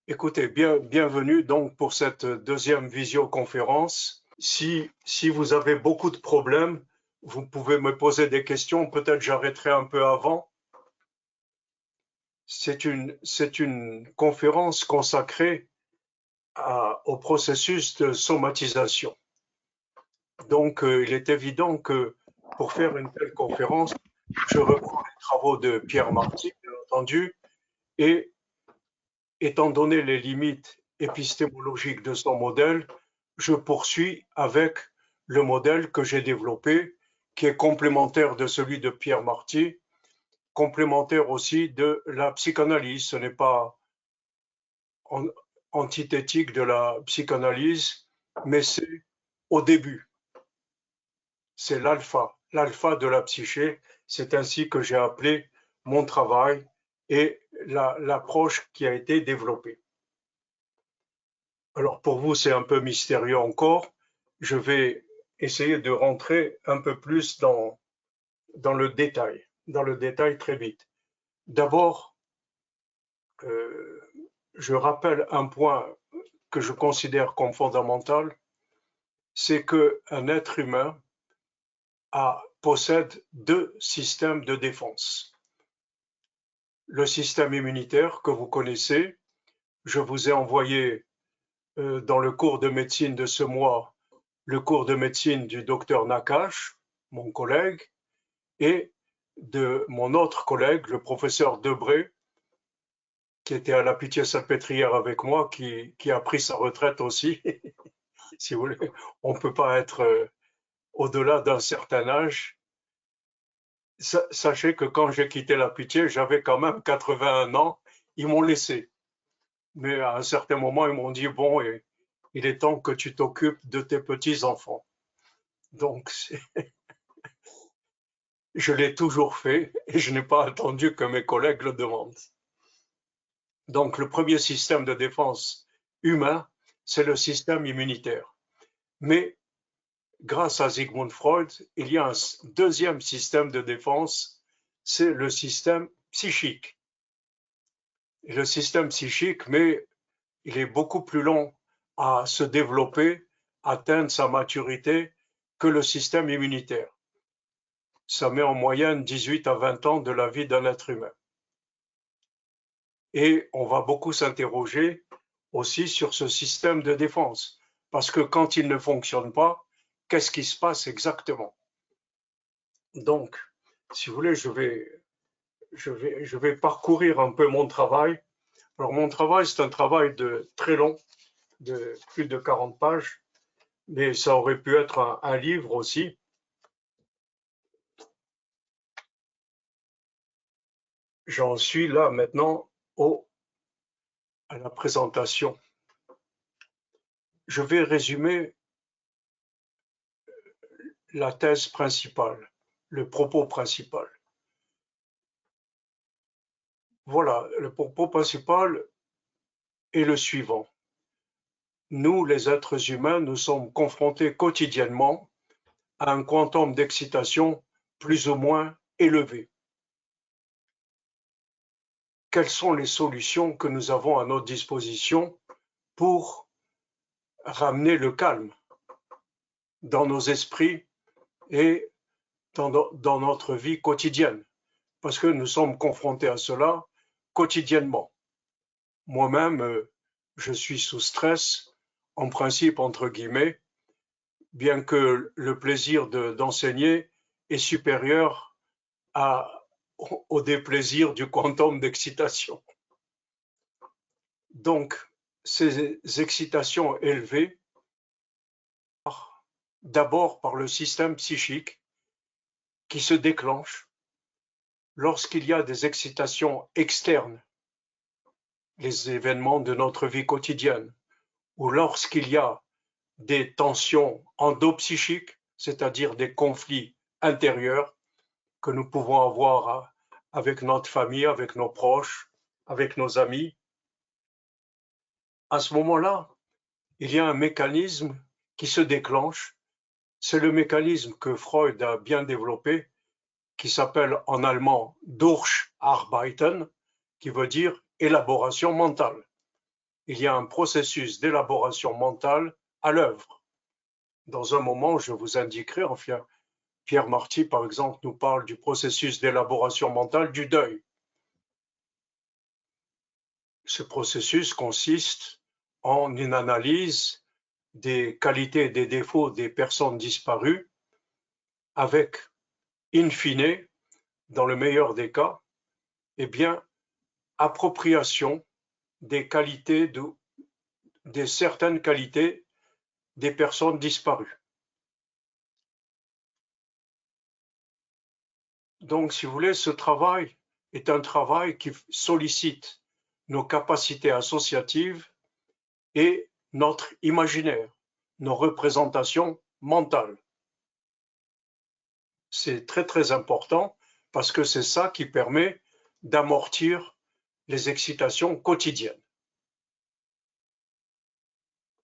Écoutez, bienvenue donc pour cette deuxième visioconférence. Si vous avez beaucoup de problèmes, vous pouvez me poser des questions. Peut-être j'arrêterai un peu avant. C'est une conférence consacrée au processus de somatisation. Donc, il est évident que pour faire une telle conférence, je reprends les travaux de Pierre Marty, bien entendu, et étant donné les limites épistémologiques de son modèle, je poursuis avec le modèle que j'ai développé, qui est complémentaire de celui de Pierre Marty, complémentaire aussi de la psychanalyse. Ce n'est pas antithétique de la psychanalyse, mais c'est au début. C'est l'alpha de la psyché. C'est ainsi que j'ai appelé mon travail et l'approche qui a été développée. Alors pour vous, c'est un peu mystérieux encore. Je vais essayer de rentrer un peu plus dans le détail très vite. D'abord, euh, je rappelle un point que je considère comme fondamental, c'est qu'un être humain possède deux systèmes de défense. Le système immunitaire que vous connaissez, je vous ai envoyé dans le cours de médecine de ce mois, le cours de médecine du docteur Nakache, mon collègue, et de mon autre collègue, le professeur Debré, qui était à la Pitié-Salpêtrière avec moi, qui a pris sa retraite aussi, si vous voulez. On ne peut pas être au-delà d'un certain âge. Sachez que quand j'ai quitté la Pitié, j'avais quand même 81 ans. Ils m'ont laissé. Mais à un certain moment, ils m'ont dit, bon, il est temps que tu t'occupes de tes petits-enfants. Donc, je l'ai toujours fait et je n'ai pas attendu que mes collègues le demandent. Donc, le premier système de défense humain, c'est le système immunitaire. Mais grâce à Sigmund Freud, il y a un deuxième système de défense, c'est le système psychique. Et le système psychique, mais il est beaucoup plus long à se développer, atteindre sa maturité que le système immunitaire. Ça met en moyenne 18 à 20 ans de la vie d'un être humain. Et on va beaucoup s'interroger aussi sur ce système de défense. Parce que quand il ne fonctionne pas, qu'est-ce qui se passe exactement? Donc, si vous voulez, je vais parcourir un peu mon travail. Alors, mon travail, c'est un travail de très long, de plus de 40 pages, mais ça aurait pu être un livre aussi. J'en suis là maintenant à la présentation. Je vais résumer la thèse principale, le propos principal. Voilà, le propos principal est le suivant. Nous, les êtres humains, nous sommes confrontés quotidiennement à un quantum d'excitation plus ou moins élevé. Quelles sont les solutions que nous avons à notre disposition pour ramener le calme dans nos esprits et dans notre vie quotidienne? Parce que nous sommes confrontés à cela quotidiennement. Moi-même, je suis sous stress, en principe, entre guillemets, bien que le plaisir d'enseigner est supérieur au déplaisir du quantum d'excitation. Donc, ces excitations élevées, d'abord par le système psychique qui se déclenche lorsqu'il y a des excitations externes, les événements de notre vie quotidienne, ou lorsqu'il y a des tensions endopsychiques, c'est-à-dire des conflits intérieurs que nous pouvons avoir avec notre famille, avec nos proches, avec nos amis. À ce moment-là, il y a un mécanisme qui se déclenche. C'est le mécanisme que Freud a bien développé, qui s'appelle en allemand Durcharbeiten, qui veut dire élaboration mentale. il y a un processus d'élaboration mentale à l'œuvre. Dans un moment, je vous indiquerai, enfin, Pierre Marty, par exemple, nous parle du processus d'élaboration mentale du deuil. Ce processus consiste en une analyse des qualités et des défauts des personnes disparues avec, in fine, dans le meilleur des cas, eh bien, appropriation des qualités des certaines qualités des personnes disparues. Donc, si vous voulez, ce travail est un travail qui sollicite nos capacités associatives et notre imaginaire, nos représentations mentales. C'est très très important parce que c'est ça qui permet d'amortir les excitations quotidiennes.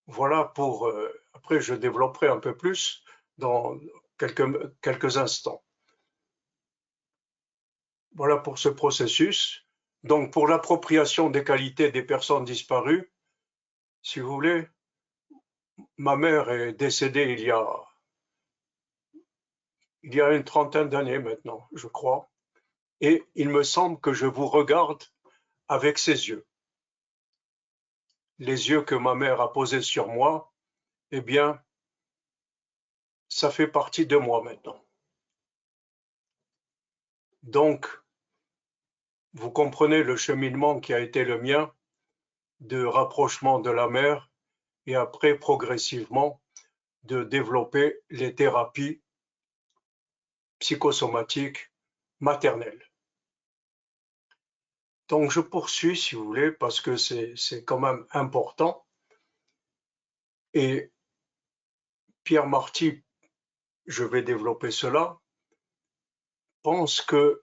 Voilà pour, après je développerai un peu plus dans quelques instants. Voilà pour ce processus. Donc pour l'appropriation des qualités des personnes disparues, si vous voulez, ma mère est décédée il y a une trentaine d'années maintenant, je crois, et il me semble que je vous regarde avec ses yeux. Les yeux que ma mère a posés sur moi, eh bien, ça fait partie de moi maintenant. Donc, vous comprenez le cheminement qui a été le mien de rapprochement de la mère et après progressivement de développer les thérapies psychosomatiques maternelles. Donc je poursuis si vous voulez parce que c'est quand même important. Et Pierre Marty, je vais développer cela, pense que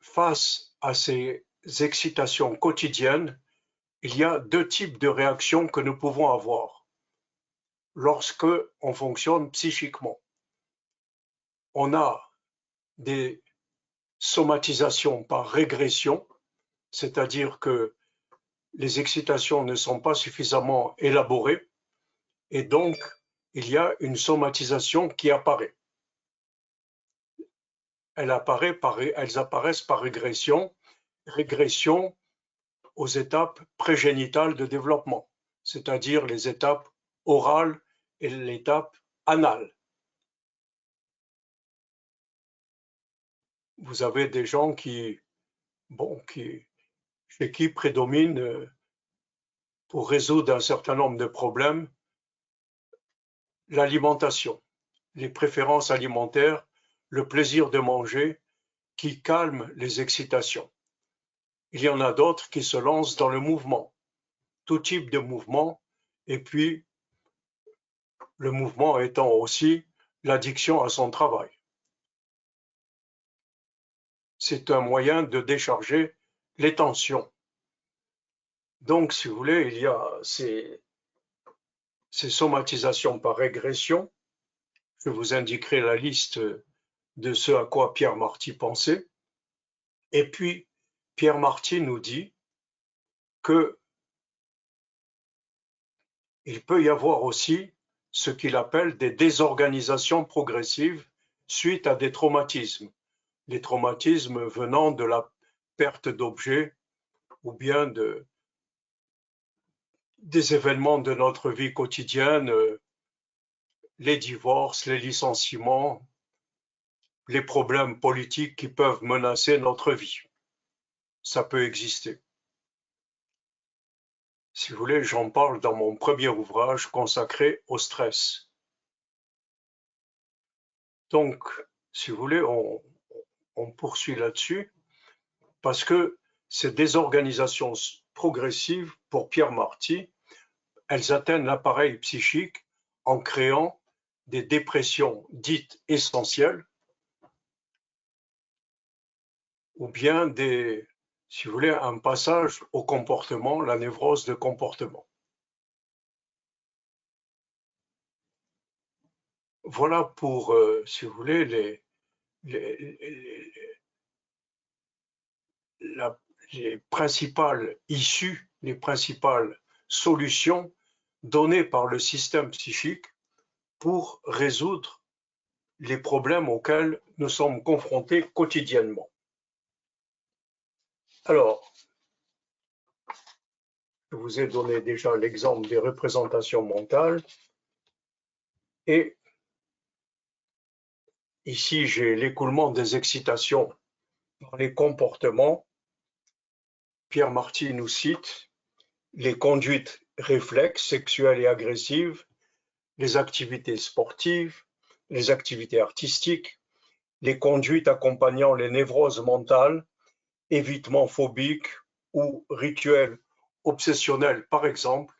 face à ces excitations quotidiennes, il y a deux types de réactions que nous pouvons avoir lorsque on fonctionne psychiquement. On a des somatisations par régression, c'est-à-dire que les excitations ne sont pas suffisamment élaborées et donc il y a une somatisation qui apparaît. Elles apparaissent par régression aux étapes prégénitales de développement, c'est-à-dire les étapes orales et l'étape anale. Vous avez des gens chez qui prédomine, pour résoudre un certain nombre de problèmes, l'alimentation, les préférences alimentaires, le plaisir de manger qui calment les excitations. Il y en a d'autres qui se lancent dans le mouvement, tout type de mouvement, et puis le mouvement étant aussi l'addiction à son travail. C'est un moyen de décharger les tensions. Donc, si vous voulez, il y a ces somatisations par régression. Je vous indiquerai la liste de ce à quoi Pierre Marty pensait. Et puis, Pierre Marty nous dit que il peut y avoir aussi ce qu'il appelle des désorganisations progressives suite à des traumatismes. Les traumatismes venant de la perte d'objets ou bien des événements de notre vie quotidienne, les divorces, les licenciements, les problèmes politiques qui peuvent menacer notre vie. Ça peut exister. Si vous voulez, j'en parle dans mon premier ouvrage consacré au stress. Donc, si vous voulez, on poursuit là-dessus parce que ces désorganisations progressives, pour Pierre Marty, elles atteignent l'appareil psychique en créant des dépressions dites essentielles ou bien si vous voulez, un passage au comportement, la névrose de comportement. Voilà pour, si vous voulez, les principales issues les principales solutions données par le système psychique pour résoudre les problèmes auxquels nous sommes confrontés quotidiennement. Alors, je vous ai donné déjà l'exemple des représentations mentales et ici j'ai l'écoulement des excitations par les comportements. Pierre Marty nous cite les conduites réflexes sexuelles et agressives, les activités sportives, les activités artistiques, les conduites accompagnant les névroses mentales, évitement phobique ou rituel obsessionnel par exemple,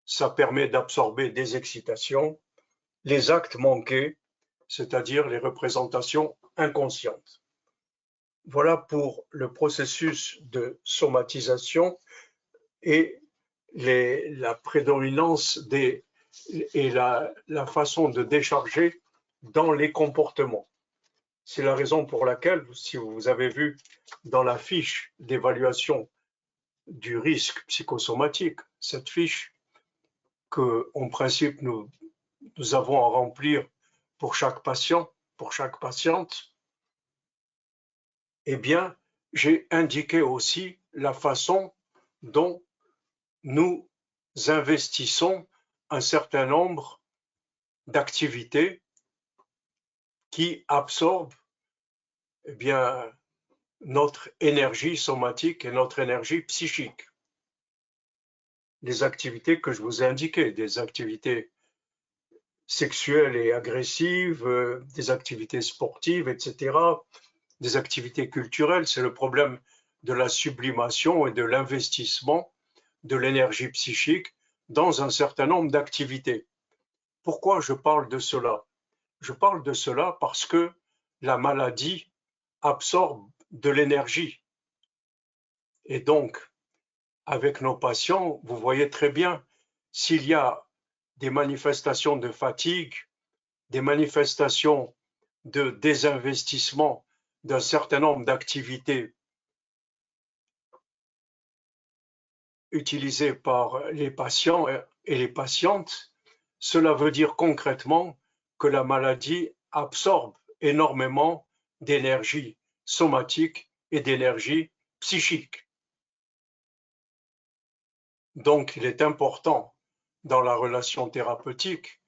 ça permet d'absorber des excitations, les actes manqués, c'est-à-dire les représentations inconscientes. Voilà pour le processus de somatisation et la prédominance et la façon de décharger dans les comportements. C'est la raison pour laquelle, si vous avez vu dans la fiche d'évaluation du risque psychosomatique, cette fiche que, en principe, nous avons à remplir pour chaque patient, pour chaque patiente, eh bien, j'ai indiqué aussi la façon dont nous investissons un certain nombre d'activités qui absorbent eh bien, notre énergie somatique et notre énergie psychique. Les activités que je vous ai indiquées, des activités sexuelles et agressives, des activités sportives, etc., des activités culturelles, c'est le problème de la sublimation et de l'investissement de l'énergie psychique dans un certain nombre d'activités. Pourquoi je parle de cela? Je parle de cela parce que la maladie absorbe de l'énergie. Et donc, avec nos patients, vous voyez très bien, s'il y a des manifestations de fatigue, des manifestations de désinvestissement d'un certain nombre d'activités utilisées par les patients et les patientes, cela veut dire concrètement que la maladie absorbe énormément d'énergie somatique et d'énergie psychique. Donc, il est important dans la relation thérapeutique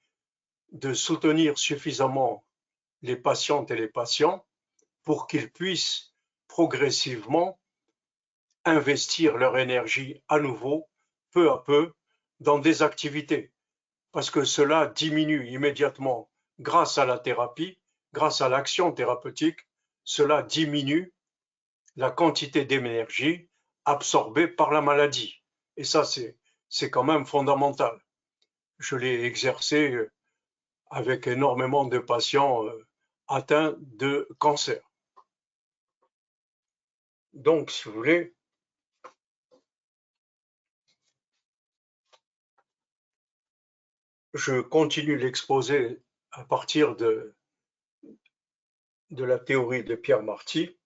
de soutenir suffisamment les patientes et les patients pour qu'ils puissent progressivement investir leur énergie à nouveau, peu à peu, dans des activités, parce que cela diminue immédiatement grâce à la thérapie, grâce à l'action thérapeutique, cela diminue la quantité d'énergie absorbée par la maladie. Et ça, c'est quand même fondamental. Je l'ai exercé avec énormément de patients atteints de cancer. Donc, si vous voulez, je continue l'exposé à partir de la théorie de Pierre Marty.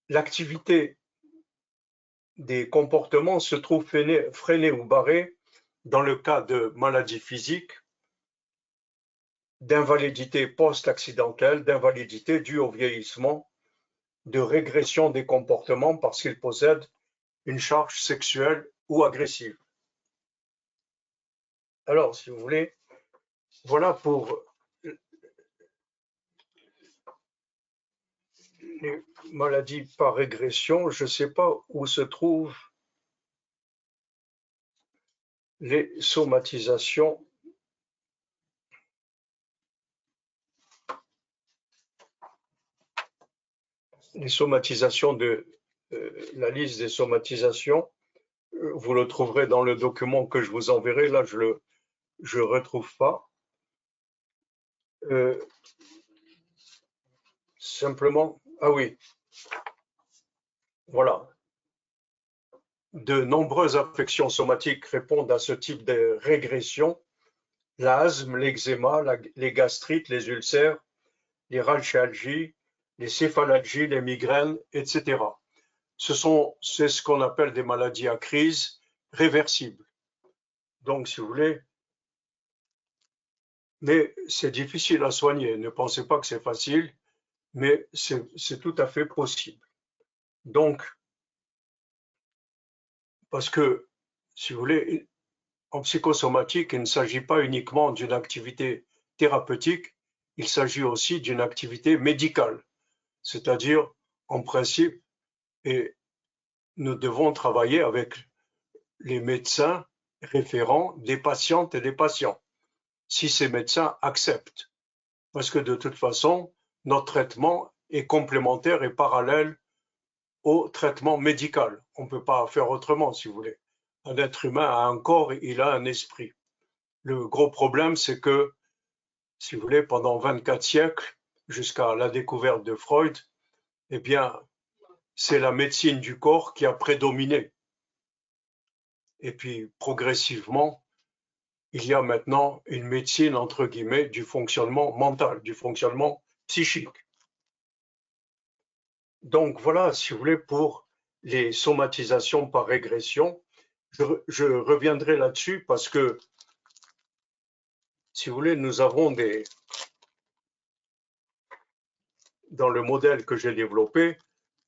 L'activité des comportements se trouve freinée ou barrée dans le cas de maladies physiques, d'invalidité post-accidentelle, d'invalidité due au vieillissement, de régression des comportements parce qu'ils possèdent une charge sexuelle ou agressive. Alors, si vous voulez, voilà pour les maladies par régression. Je ne sais pas où se trouvent les somatisations. Les somatisations de la liste des somatisations, vous le trouverez dans le document que je vous enverrai. Là, je ne retrouve pas. Simplement, ah oui, voilà. De nombreuses affections somatiques répondent à ce type de régression. L'asthme, l'eczéma, les gastrites, les ulcères, les ralgialgies, les céphalalgies, les migraines, etc. c'est ce qu'on appelle des maladies à crise réversibles. Donc, si vous voulez, mais c'est difficile à soigner. Ne pensez pas que c'est facile, mais c'est tout à fait possible. Donc, parce que, si vous voulez, en psychosomatique, il ne s'agit pas uniquement d'une activité thérapeutique, il s'agit aussi d'une activité médicale. C'est-à-dire, en principe, et nous devons travailler avec les médecins référents des patientes et des patients, si ces médecins acceptent. Parce que de toute façon, notre traitement est complémentaire et parallèle au traitement médical. On ne peut pas faire autrement, si vous voulez. Un être humain a un corps, il a un esprit. Le gros problème, c'est que, si vous voulez, pendant 24 siècles, jusqu'à la découverte de Freud, eh bien, c'est la médecine du corps qui a prédominé. Et puis, progressivement, il y a maintenant une médecine, entre guillemets, du fonctionnement mental, du fonctionnement psychique. Donc voilà, si vous voulez, pour les somatisations par régression, je reviendrai là-dessus parce que, si vous voulez, nous avons dans le modèle que j'ai développé,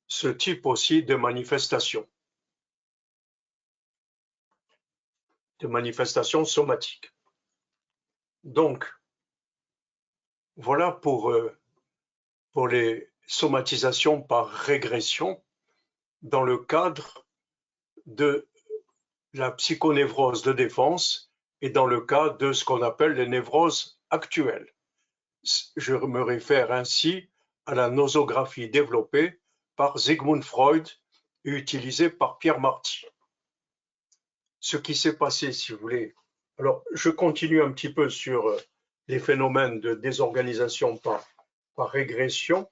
ce type aussi de manifestation somatique. Donc, voilà pour les somatisations par régression dans le cadre de la psychonévrose de défense et dans le cas de ce qu'on appelle les névroses actuelles. Je me réfère ainsi à la nosographie développée par Sigmund Freud et utilisée par Pierre Marty. Ce qui s'est passé, si vous voulez. Alors, je continue un petit peu sur les phénomènes de désorganisation par régression,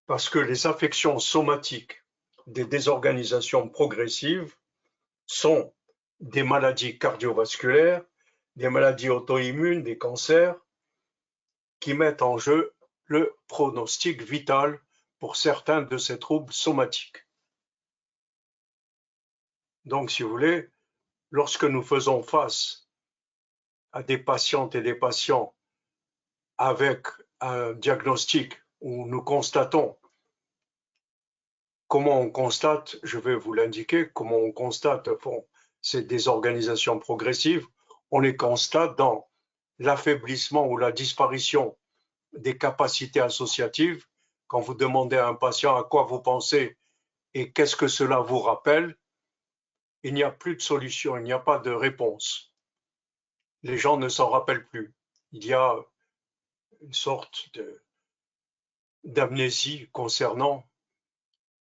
parce que les affections somatiques des désorganisations progressives sont des maladies cardiovasculaires, des maladies auto-immunes, des cancers, qui mettent en jeu le pronostic vital pour certains de ces troubles somatiques. Donc, si vous voulez, lorsque nous faisons face à des patientes et des patients avec un diagnostic où nous constatons, comment on constate, je vais vous l'indiquer, comment on constate ces désorganisations progressives, on les constate dans l'affaiblissement ou la disparition des capacités associatives. Quand vous demandez à un patient à quoi vous pensez et qu'est-ce que cela vous rappelle, il n'y a plus de solution, il n'y a pas de réponse. Les gens ne s'en rappellent plus. Il y a une sorte d'amnésie concernant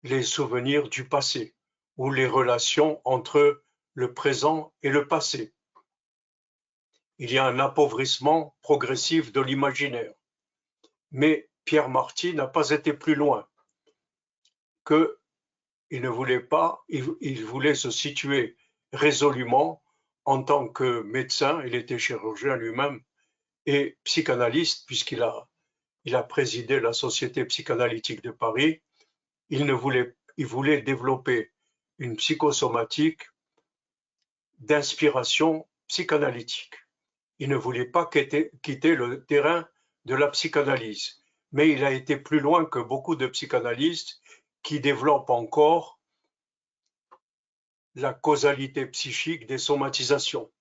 les souvenirs du passé ou les relations entre le présent et le passé. Il y a un appauvrissement progressif de l'imaginaire. Mais Pierre Marty n'a pas été plus loin, qu'il ne voulait pas, il voulait se situer résolument en tant que médecin, il était chirurgien lui-même et psychanalyste puisqu'il a présidé la Société psychanalytique de Paris. Il voulait développer une psychosomatique d'inspiration psychanalytique. Il ne voulait pas quitter le terrain de la psychanalyse, mais il a été plus loin que beaucoup de psychanalystes qui développent encore la causalité psychique des somatisations.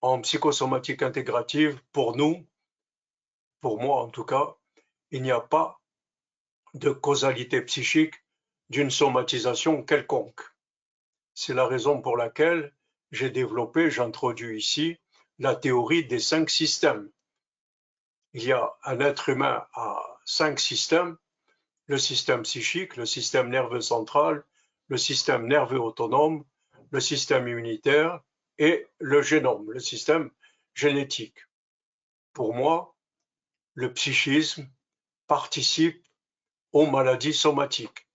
En psychosomatique intégrative, pour nous, pour moi en tout cas, il n'y a pas de causalité psychique d'une somatisation quelconque. C'est la raison pour laquelle j'introduis ici la théorie des 5 systèmes. Il y a un être humain à 5 systèmes, le système psychique, le système nerveux central, le système nerveux autonome, le système immunitaire et le génome, le système génétique. Pour moi, le psychisme participe aux maladies somatiques.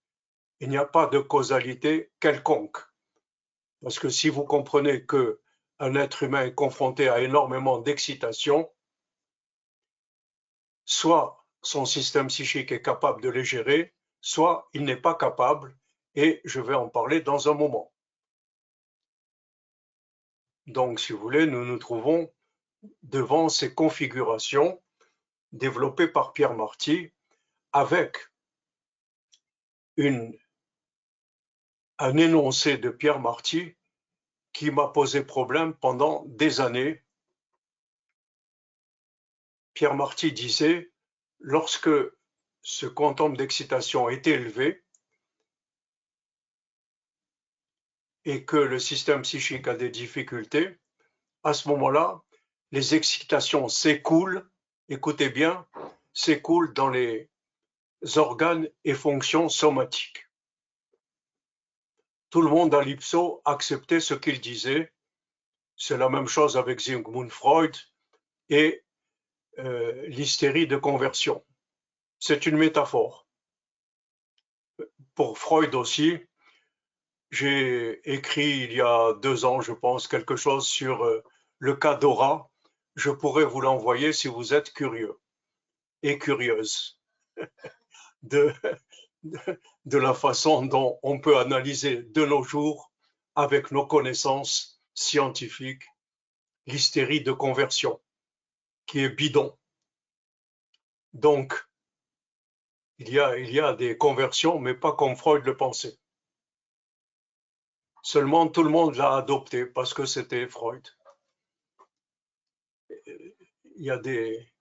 Il n'y a pas de causalité quelconque. Parce que si vous comprenez qu'un être humain est confronté à énormément d'excitation, soit son système psychique est capable de les gérer, soit il n'est pas capable, et je vais en parler dans un moment. Donc, si vous voulez, nous nous trouvons devant ces configurations développées par Pierre Marty avec un énoncé de Pierre Marty qui m'a posé problème pendant des années. Pierre Marty disait, lorsque ce quantum d'excitation est élevé et que le système psychique a des difficultés, à ce moment-là, les excitations s'écoulent, écoutez bien, s'écoulent dans les organes et fonctions somatiques. Tout le monde à l'IPSO acceptait ce qu'il disait. C'est la même chose avec Sigmund Freud et l'hystérie de conversion. C'est une métaphore. Pour Freud aussi, j'ai écrit il y a 2 ans, je pense, quelque chose sur le cas Dora. Je pourrais vous l'envoyer si vous êtes curieux et curieuse de la façon dont on peut analyser de nos jours, avec nos connaissances scientifiques, l'hystérie de conversion, qui est bidon. Donc, il y a des conversions, mais pas comme Freud le pensait. Seulement, tout le monde l'a adopté parce que c'était Freud. Il y a des...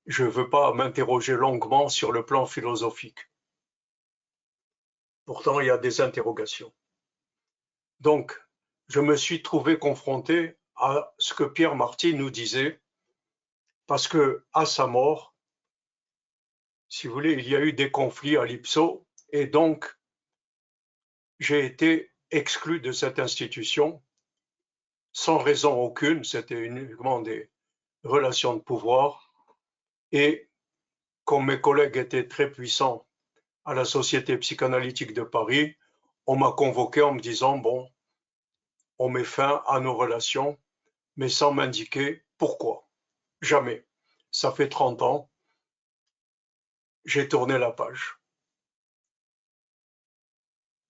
Je ne veux pas m'interroger longuement sur le plan philosophique. Pourtant, il y a des interrogations. Donc, je me suis trouvé confronté à ce que Pierre Marty nous disait, parce que à sa mort, si vous voulez, il y a eu des conflits à l'IPSO, et donc j'ai été exclu de cette institution sans raison aucune, c'était uniquement des relations de pouvoir, et comme mes collègues étaient très puissants à la Société psychanalytique de Paris, on m'a convoqué en me disant, bon, on met fin à nos relations, mais sans m'indiquer pourquoi. Jamais. Ça fait 30 ans, j'ai tourné la page.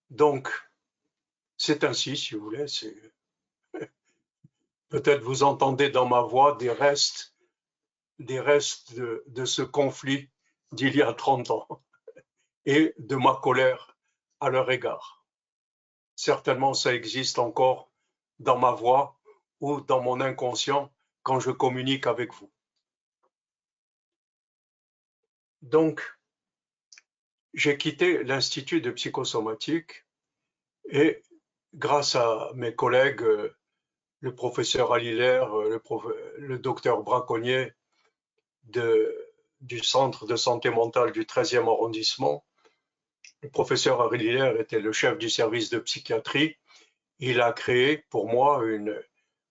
Donc, c'est ainsi, si vous voulez. Peut-être vous entendez dans ma voix des restes de ce conflit d'il y a 30 ans et de ma colère à leur égard. Certainement, ça existe encore dans ma voix ou dans mon inconscient quand je communique avec vous. Donc, j'ai quitté l'Institut de psychosomatique et grâce à mes collègues, le professeur Alilaire, le docteur Braconnier du centre de santé mentale du 13e arrondissement, le professeur Alilaire était le chef du service de psychiatrie. Il a créé pour moi une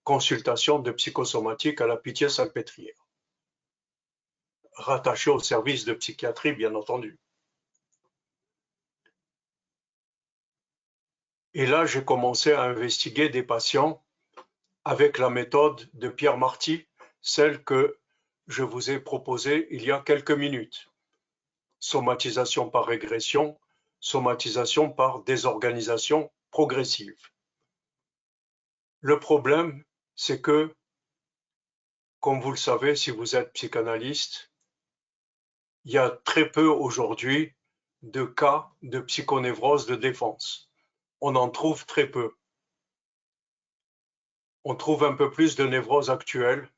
consultation de psychosomatique à la Pitié-Salpêtrière, rattachée au service de psychiatrie, bien entendu. Et là, j'ai commencé à investiguer des patients avec la méthode de Pierre Marty, celle que je vous ai proposée il y a quelques minutes. Somatisation par régression, somatisation par désorganisation progressive. Le problème, c'est que, comme vous le savez, si vous êtes psychanalyste, il y a très peu aujourd'hui de cas de psychonévrose de défense. On en trouve très peu. On trouve un peu plus de névrose actuelle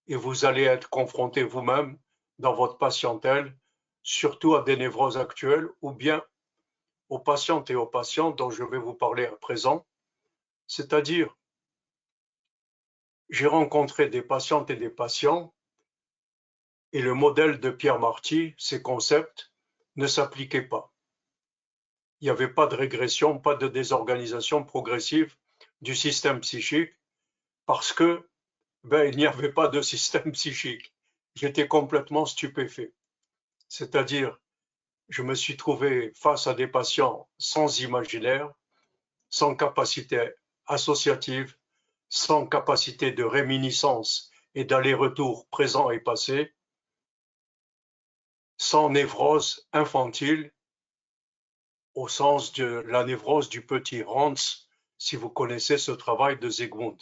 et vous allez être confronté vous-même dans votre patientèle, surtout à des névroses actuelles ou bien aux patientes et aux patients dont je vais vous parler à présent. C'est-à-dire, j'ai rencontré des patientes et des patients et le modèle de Pierre Marty, ses concepts, ne s'appliquaient pas. Il n'y avait pas de régression, pas de désorganisation progressive du système psychique parce que il n'y avait pas de système psychique. J'étais complètement stupéfait. C'est-à-dire, je me suis trouvé face à des patients sans imaginaire, sans capacité associative, sans capacité de réminiscence et d'aller-retour présent et passé, sans névrose infantile, au sens de la névrose du petit Hans, si vous connaissez ce travail de Zygmunt.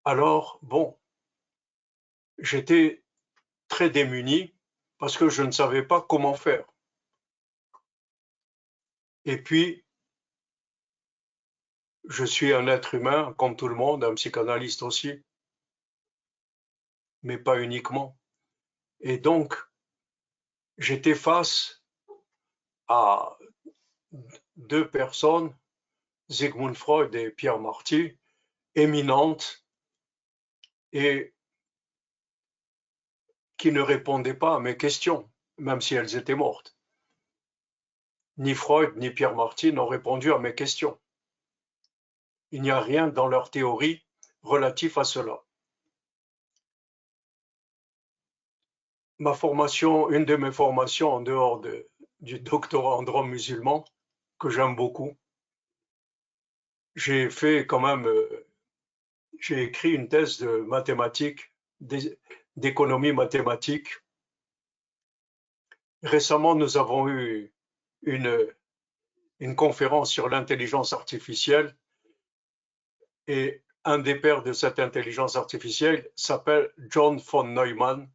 Alors, bon, j'étais très démuni parce que je ne savais pas comment faire. Et puis, je suis un être humain, comme tout le monde, un psychanalyste aussi, mais pas uniquement. Et donc, j'étais face à deux personnes, Sigmund Freud et Pierre Marty, éminentes et qui ne répondaient pas à mes questions, même si elles étaient mortes. Ni Freud ni Pierre Marty n'ont répondu à mes questions. Il n'y a rien dans leur théorie relatif à cela. Ma formation, une de mes formations en dehors du doctorat en droit musulman, que j'aime beaucoup, j'ai fait quand même, j'ai écrit une thèse de mathématiques, d'économie mathématique. Récemment, nous avons eu une conférence sur l'intelligence artificielle et un des pères de cette intelligence artificielle s'appelle John von Neumann,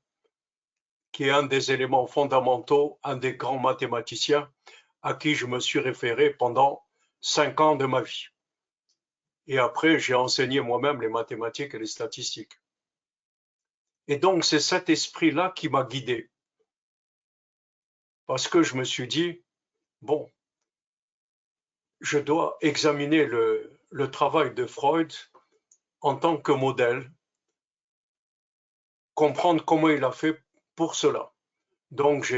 qui est un des éléments fondamentaux, un des grands mathématiciens à qui je me suis référé pendant 5 ans de ma vie. Et après, j'ai enseigné moi-même les mathématiques et les statistiques. Et donc, c'est cet esprit-là qui m'a guidé. Parce que je me suis dit, bon, je dois examiner le travail de Freud en tant que modèle, comprendre comment il a fait pour cela. Donc,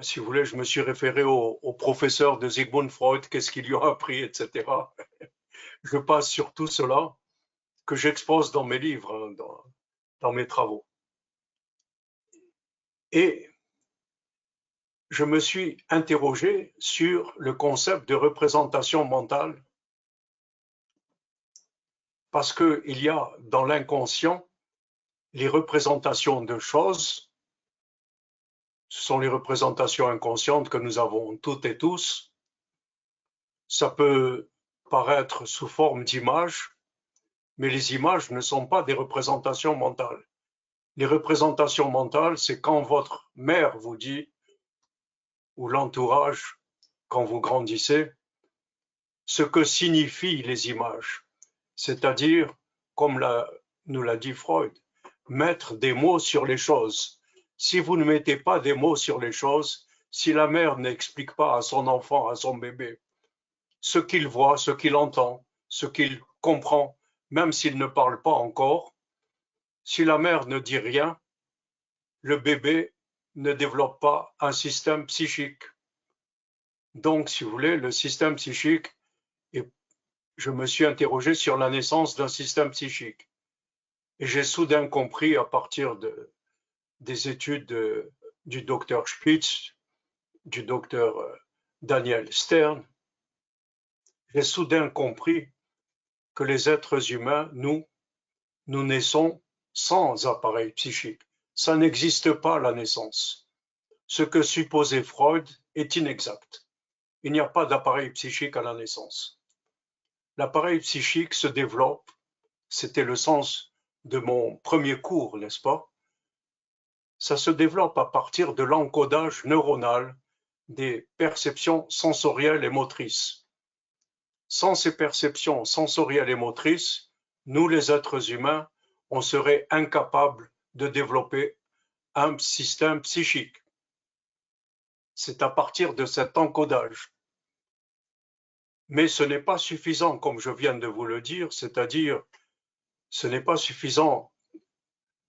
si vous voulez, je me suis référé au professeur de Sigmund Freud, qu'est-ce qu'il lui a appris, etc. Je passe sur tout cela que j'expose dans mes livres, hein, dans mes travaux. Et je me suis interrogé sur le concept de représentation mentale parce qu'il y a dans l'inconscient les représentations de choses. Ce sont les représentations inconscientes que nous avons toutes et tous. Ça peut paraître sous forme d'images, mais les images ne sont pas des représentations mentales. Les représentations mentales, c'est quand votre mère vous dit, ou l'entourage, quand vous grandissez, ce que signifient les images. C'est-à-dire, comme nous l'a dit Freud, mettre des mots sur les choses. Si vous ne mettez pas des mots sur les choses, si la mère n'explique pas à son enfant, à son bébé, ce qu'il voit, ce qu'il entend, ce qu'il comprend, même s'il ne parle pas encore, si la mère ne dit rien, le bébé ne développe pas un système psychique. Donc, si vous voulez, le système psychique, je me suis interrogé sur la naissance d'un système psychique. Et j'ai soudain compris, à partir des études du docteur Spitz, du docteur Daniel Stern, j'ai soudain compris que les êtres humains, nous naissons sans appareil psychique. Ça n'existe pas, la naissance. Ce que supposait Freud est inexact. Il n'y a pas d'appareil psychique à la naissance. L'appareil psychique se développe, c'était le sens de mon premier cours, n'est-ce pas? Ça se développe à partir de l'encodage neuronal des perceptions sensorielles et motrices. Sans ces perceptions sensorielles et motrices, nous les êtres humains, on serait incapables de développer un système psychique. C'est à partir de cet encodage. Mais ce n'est pas suffisant, comme je viens de vous le dire, c'est-à-dire ce n'est pas suffisant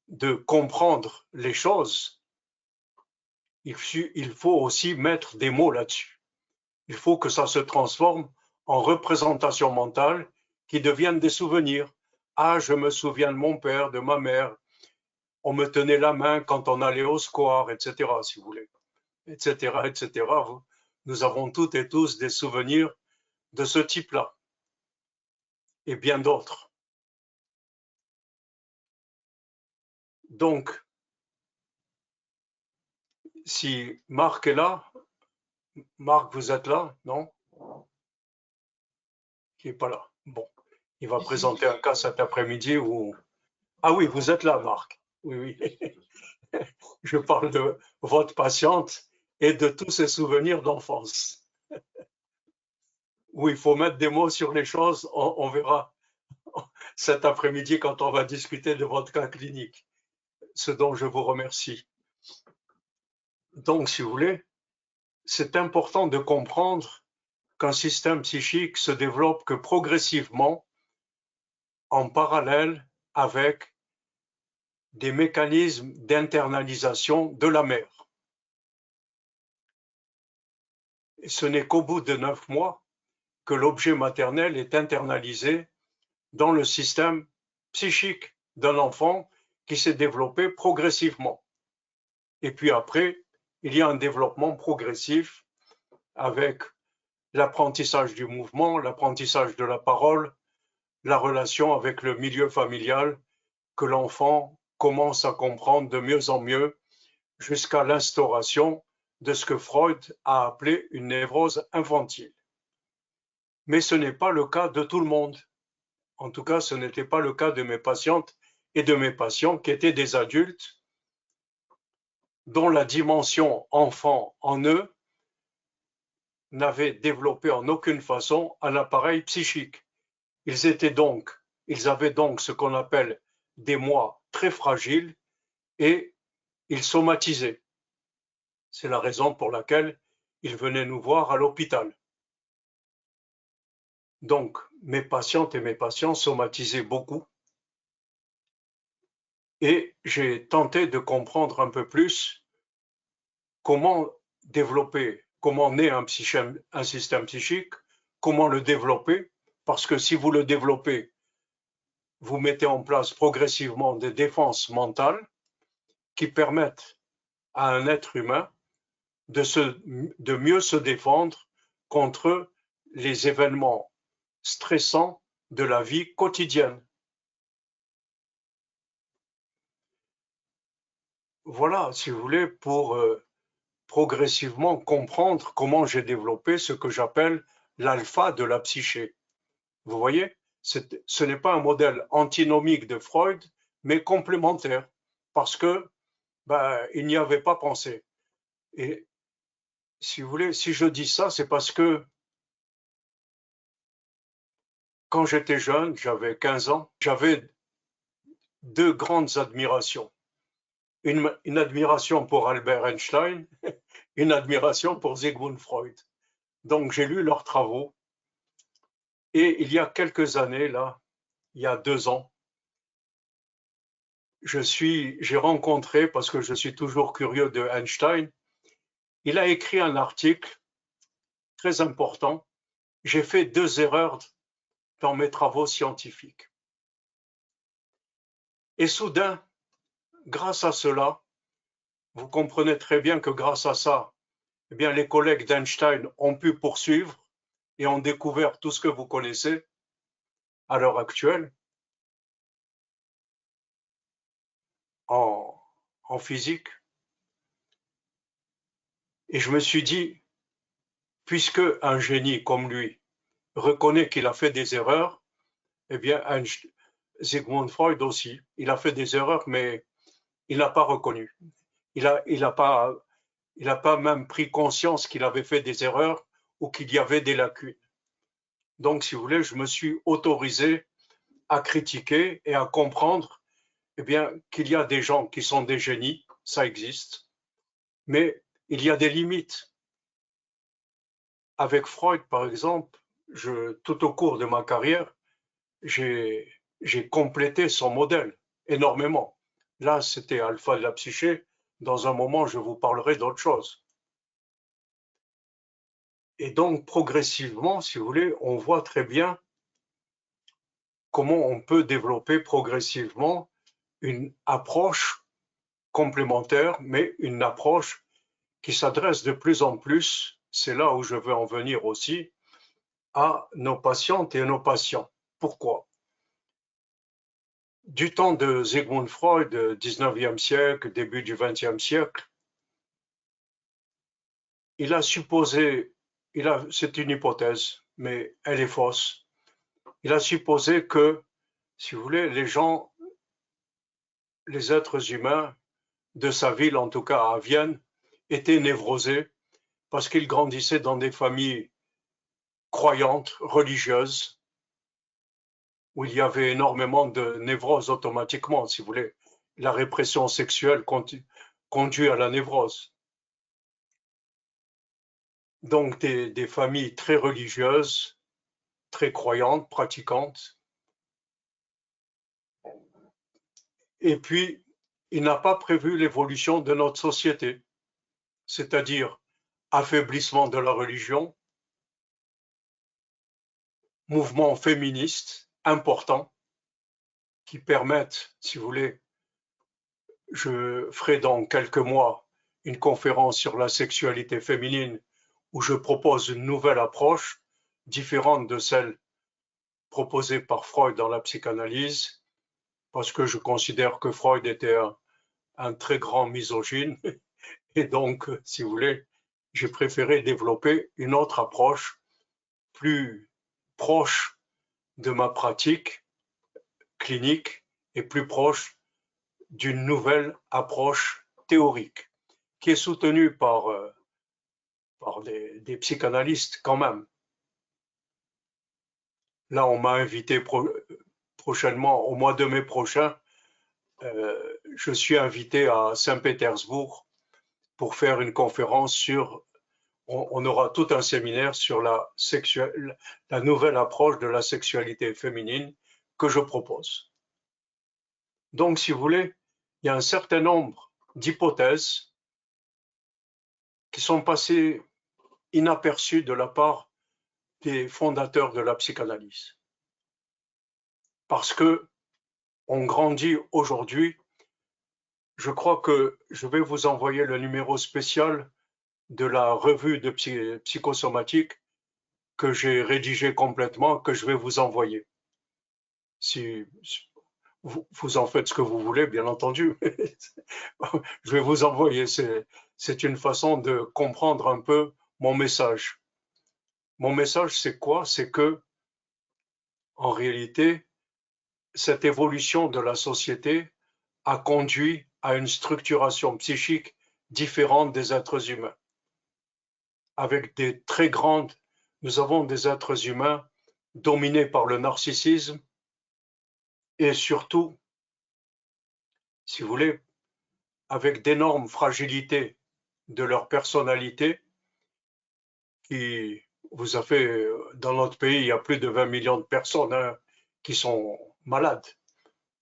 de comprendre les choses. Il faut aussi mettre des mots là-dessus. Il faut que ça se transforme en représentation mentale qui deviennent des souvenirs. Ah, je me souviens de mon père, de ma mère. On me tenait la main quand on allait au square, etc., si vous voulez, etc., etc. Nous avons toutes et tous des souvenirs de ce type-là et bien d'autres. Donc, si Marc est là, Marc, vous êtes là? Non? Qui n'est pas là. Bon, il va présenter un cas cet après-midi où... Ah oui, vous êtes là, Marc. Oui, oui. Je parle de votre patiente et de tous ses souvenirs d'enfance. Oui, il faut mettre des mots sur les choses, on verra cet après-midi quand on va discuter de votre cas clinique, ce dont je vous remercie. Donc, si vous voulez, c'est important de comprendre qu'un système psychique se développe que progressivement en parallèle avec des mécanismes d'internalisation de la mère. Et ce n'est qu'au bout de 9 mois que l'objet maternel est internalisé dans le système psychique d'un enfant qui s'est développé progressivement. Et puis après, il y a un développement progressif avec l'apprentissage du mouvement, l'apprentissage de la parole, la relation avec le milieu familial que l'enfant commence à comprendre de mieux en mieux jusqu'à l'instauration de ce que Freud a appelé une névrose infantile. Mais ce n'est pas le cas de tout le monde. En tout cas, ce n'était pas le cas de mes patientes et de mes patients qui étaient des adultes dont la dimension enfant en eux n'avait développé en aucune façon un appareil psychique. Ils avaient donc ce qu'on appelle des moi très fragiles et ils somatisaient. C'est la raison pour laquelle ils venaient nous voir à l'hôpital. Donc, mes patientes et mes patients somatisaient beaucoup et j'ai tenté de comprendre un peu plus comment développer, comment naît un système psychique, comment le développer, parce que si vous le développez, vous mettez en place progressivement des défenses mentales qui permettent à un être humain de mieux se défendre contre les événements stressants de la vie quotidienne. Voilà, si vous voulez, pour progressivement comprendre comment j'ai développé ce que j'appelle l'alpha de la psyché. Vous voyez, ce n'est pas un modèle antinomique de Freud, mais complémentaire, parce que il n'y avait pas pensé. Et si vous voulez, si je dis ça, c'est parce que quand j'étais jeune, j'avais 15 ans, j'avais deux grandes admirations. Une admiration pour Albert Einstein, une admiration pour Sigmund Freud. Donc j'ai lu leurs travaux et il y a quelques années, là, il y a 2 ans, j'ai rencontré, parce que je suis toujours curieux de Einstein, il a écrit un article très important. J'ai fait 2 erreurs dans mes travaux scientifiques. Et soudain, grâce à cela, vous comprenez très bien que grâce à ça, eh bien, les collègues d'Einstein ont pu poursuivre et ont découvert tout ce que vous connaissez à l'heure actuelle en physique. Et je me suis dit, puisque un génie comme lui reconnaît qu'il a fait des erreurs, eh bien, Sigmund Freud aussi, il a fait des erreurs, mais il n'a pas reconnu. Il n'a pas même pris conscience qu'il avait fait des erreurs ou qu'il y avait des lacunes. Donc, si vous voulez, je me suis autorisé à critiquer et à comprendre eh bien, qu'il y a des gens qui sont des génies, ça existe, mais il y a des limites. Avec Freud, par exemple, tout au cours de ma carrière, j'ai complété son modèle énormément. Là, c'était alpha de la psyché. Dans un moment, je vous parlerai d'autre chose. Et donc, progressivement, si vous voulez, on voit très bien comment on peut développer progressivement une approche complémentaire, mais une approche qui s'adresse de plus en plus, c'est là où je veux en venir aussi, à nos patientes et nos patients. Pourquoi? Du temps de Sigmund Freud, 19e siècle, début du 20e siècle, il a supposé, c'est une hypothèse, mais elle est fausse. Il a supposé que, si vous voulez, les êtres humains de sa ville, en tout cas à Vienne, étaient névrosés parce qu'ils grandissaient dans des familles croyantes, religieuses, où il y avait énormément de névroses automatiquement, si vous voulez. La répression sexuelle conduit à la névrose. Donc des familles très religieuses, très croyantes, pratiquantes. Et puis, il n'a pas prévu l'évolution de notre société, c'est-à-dire affaiblissement de la religion, mouvements féministes importants qui permettent, si vous voulez, je ferai dans quelques mois une conférence sur la sexualité féminine où je propose une nouvelle approche différente de celle proposée par Freud dans la psychanalyse, parce que je considère que Freud était un très grand misogyne. Et donc, si vous voulez, j'ai préféré développer une autre approche plus proche de ma pratique clinique et plus proche d'une nouvelle approche théorique qui est soutenue par des psychanalystes quand même. Là, on m'a invité prochainement, au mois de mai prochain, je suis invité à Saint-Pétersbourg pour faire une conférence sur, on aura tout un séminaire sur la nouvelle approche de la sexualité féminine que je propose. Donc, si vous voulez, il y a un certain nombre d'hypothèses qui sont passées inaperçues de la part des fondateurs de la psychanalyse. Parce que on grandit aujourd'hui. Je crois que je vais vous envoyer le numéro spécial de la revue de psychosomatique que j'ai rédigé complètement, que je vais vous envoyer. Si vous en faites ce que vous voulez, bien entendu. Je vais vous envoyer. C'est une façon de comprendre un peu mon message. Mon message, c'est quoi? C'est que, en réalité, cette évolution de la société a conduit à une structuration psychique différente des êtres humains. Avec des très grandes, nous avons des êtres humains dominés par le narcissisme et surtout, si vous voulez, avec d'énormes fragilités de leur personnalité qui vous a fait, dans notre pays, il y a plus de 20 millions de personnes qui sont malades.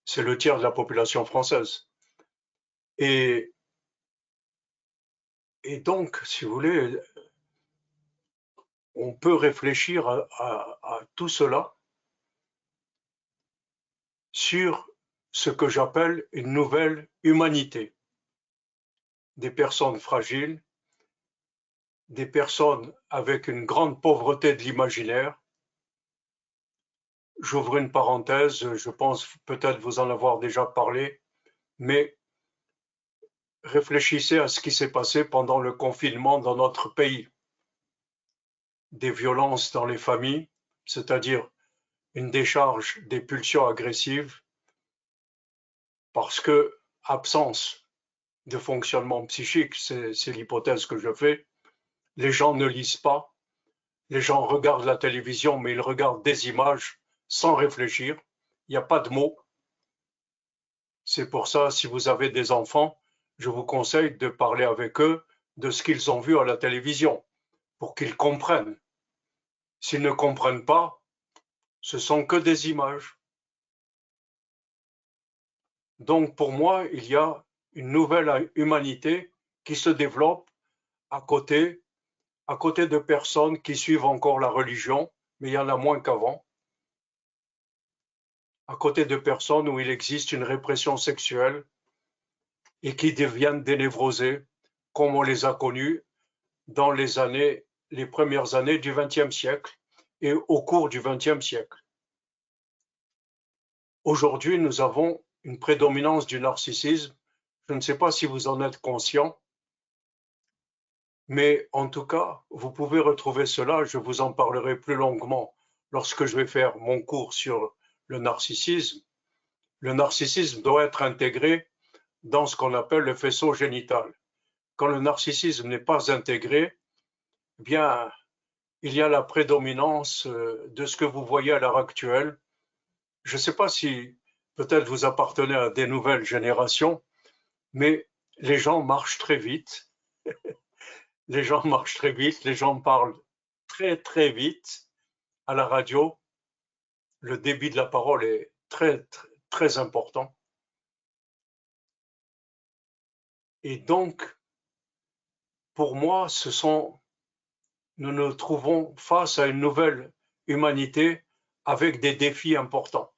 C'est le tiers de la population française. Et donc, si vous voulez, on peut réfléchir à tout cela sur ce que j'appelle une nouvelle humanité. Des personnes fragiles, des personnes avec une grande pauvreté de l'imaginaire. J'ouvre une parenthèse, je pense peut-être vous en avoir déjà parlé, mais réfléchissez à ce qui s'est passé pendant le confinement dans notre pays. Des violences dans les familles, c'est-à-dire une décharge des pulsions agressives, parce que absence de fonctionnement psychique, c'est l'hypothèse que je fais. Les gens ne lisent pas, les gens regardent la télévision, mais ils regardent des images sans réfléchir. Il n'y a pas de mots. C'est pour ça, si vous avez des enfants, je vous conseille de parler avec eux de ce qu'ils ont vu à la télévision, pour qu'ils comprennent. S'ils ne comprennent pas, ce sont que des images. Donc pour moi, il y a une nouvelle humanité qui se développe à côté de personnes qui suivent encore la religion, mais il y en a moins qu'avant, à côté de personnes où il existe une répression sexuelle et qui deviennent dénévrosées, comme on les a connues dans les premières années du XXe siècle et au cours du XXe siècle. Aujourd'hui, nous avons une prédominance du narcissisme. Je ne sais pas si vous en êtes conscient. Mais en tout cas, vous pouvez retrouver cela, je vous en parlerai plus longuement lorsque je vais faire mon cours sur le narcissisme. Le narcissisme doit être intégré dans ce qu'on appelle le faisceau génital. Quand le narcissisme n'est pas intégré, eh bien, il y a la prédominance de ce que vous voyez à l'heure actuelle. Je ne sais pas si peut-être vous appartenez à des nouvelles générations, mais les gens marchent très vite. Les gens marchent très vite, les gens parlent très très vite à la radio. Le débit de la parole est très très, très important. Et donc, pour moi, nous nous trouvons face à une nouvelle humanité avec des défis importants.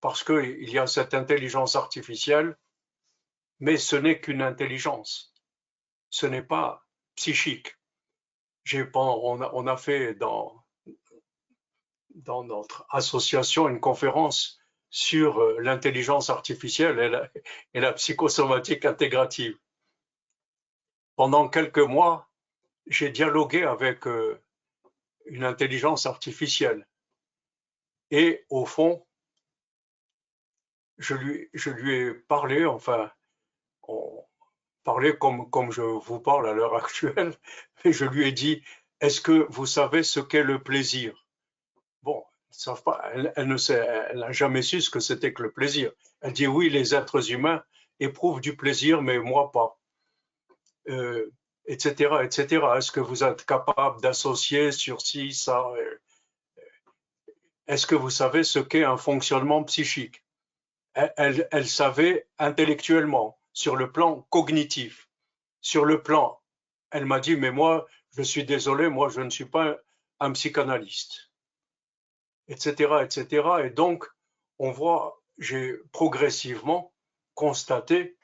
Parce qu'il y a cette intelligence artificielle, mais ce n'est qu'une intelligence. Ce n'est pas psychique. On a fait dans notre association une conférence sur l'intelligence artificielle et la psychosomatique intégrative. Pendant quelques mois, j'ai dialogué avec une intelligence artificielle. Et au fond, je lui ai parlé, enfin, on parlait comme je vous parle à l'heure actuelle, et je lui ai dit, est-ce que vous savez ce qu'est le plaisir? Bon, elle ne sait, elle n'a jamais su ce que c'était que le plaisir. Elle dit, oui, les êtres humains éprouvent du plaisir, mais moi pas. Etc., etc. Est-ce que vous êtes capable d'associer sur ci, ça? Est-ce que vous savez ce qu'est un fonctionnement psychique? Elle savait intellectuellement, sur le plan cognitif. Sur le plan, elle m'a dit, mais moi, je suis désolé, moi, je ne suis pas un psychanalyste, etc., etc. Et donc, on voit, j'ai progressivement constaté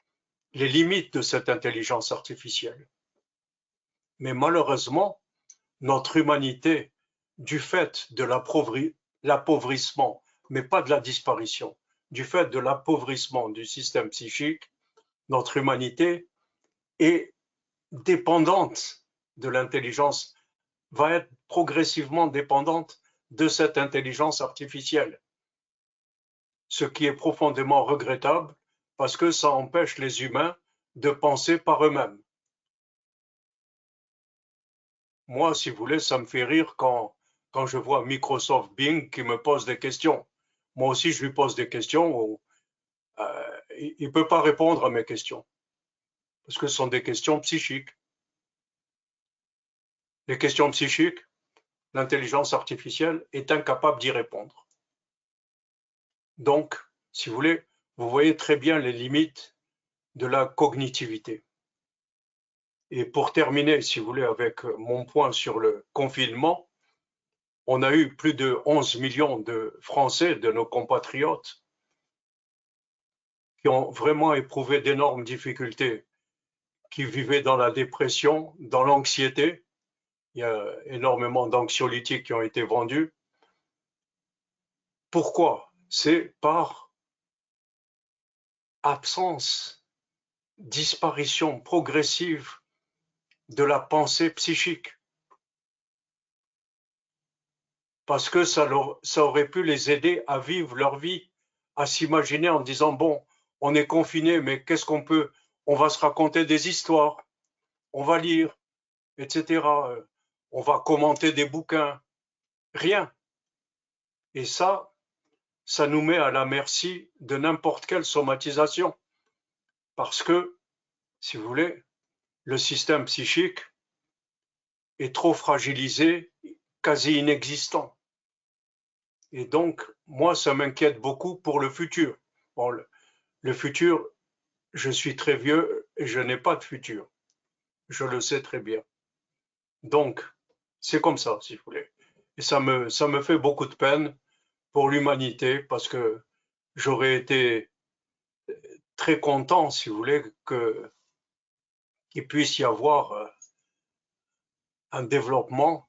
les limites de cette intelligence artificielle. Mais malheureusement, notre humanité, du fait de l'appauvrissement, mais pas de la disparition, du fait de l'appauvrissement du système psychique, notre humanité est dépendante de l'intelligence, va être progressivement dépendante de cette intelligence artificielle, ce qui est profondément regrettable parce que ça empêche les humains de penser par eux-mêmes. Moi, si vous voulez, ça me fait rire quand je vois Microsoft Bing qui me pose des questions. Moi aussi, je lui pose des questions où il ne peut pas répondre à mes questions parce que ce sont des questions psychiques. Les questions psychiques, l'intelligence artificielle est incapable d'y répondre. Donc, si vous voulez, vous voyez très bien les limites de la cognitivité. Et pour terminer, si vous voulez, avec mon point sur le confinement, on a eu plus de 11 millions de Français, de nos compatriotes, qui ont vraiment éprouvé d'énormes difficultés, qui vivaient dans la dépression, dans l'anxiété. Il y a énormément d'anxiolytiques qui ont été vendus. Pourquoi? C'est par absence, disparition progressive de la pensée psychique. Parce que ça aurait pu les aider à vivre leur vie, à s'imaginer en disant, bon, on est confiné, mais qu'est-ce qu'on peut? On va se raconter des histoires, on va lire, etc. On va commenter des bouquins. Rien. Et ça nous met à la merci de n'importe quelle somatisation. Parce que, si vous voulez, le système psychique est trop fragilisé, quasi inexistant. Et donc, moi, ça m'inquiète beaucoup pour le futur. Bon, le futur, je suis très vieux et je n'ai pas de futur. Je le sais très bien. Donc, c'est comme ça, si vous voulez. Et ça me fait beaucoup de peine pour l'humanité parce que j'aurais été très content, si vous voulez, qu'il puisse y avoir un développement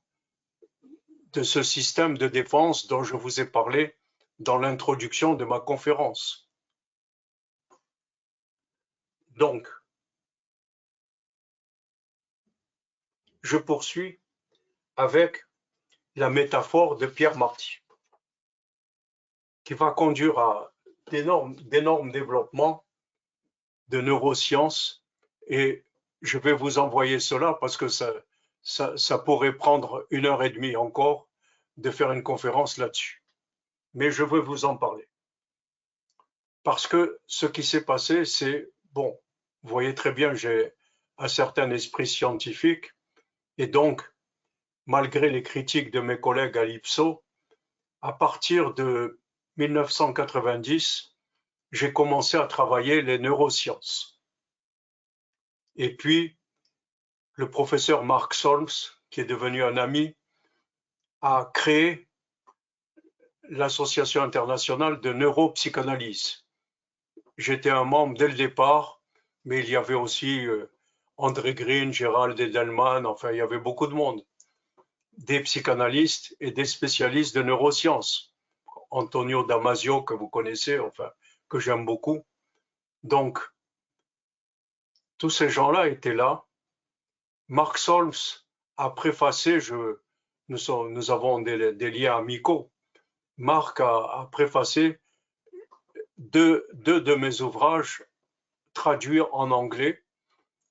de ce système de défense dont je vous ai parlé dans l'introduction de ma conférence. Donc, je poursuis avec la métaphore de Pierre Marty, qui va conduire à d'énormes développements de neurosciences, et je vais vous envoyer cela parce que ça pourrait prendre 1h30 encore de faire une conférence là-dessus. Mais je veux vous en parler. Parce que ce qui s'est passé, c'est, bon, vous voyez très bien, j'ai un certain esprit scientifique, et donc, malgré les critiques de mes collègues à l'IPSO, à partir de 1990, j'ai commencé à travailler les neurosciences. Et puis, le professeur Mark Solms, qui est devenu un ami, a créé l'Association internationale de neuropsychanalyse. J'étais un membre dès le départ, mais il y avait aussi André Green, Gérald Edelman, enfin il y avait beaucoup de monde, des psychanalystes et des spécialistes de neurosciences. Antonio Damasio, que vous connaissez, enfin que j'aime beaucoup. Donc, tous ces gens-là étaient là. Mark Solms a préfacé, nous avons des liens amicaux. Marc a préfacé deux de mes ouvrages traduits en anglais.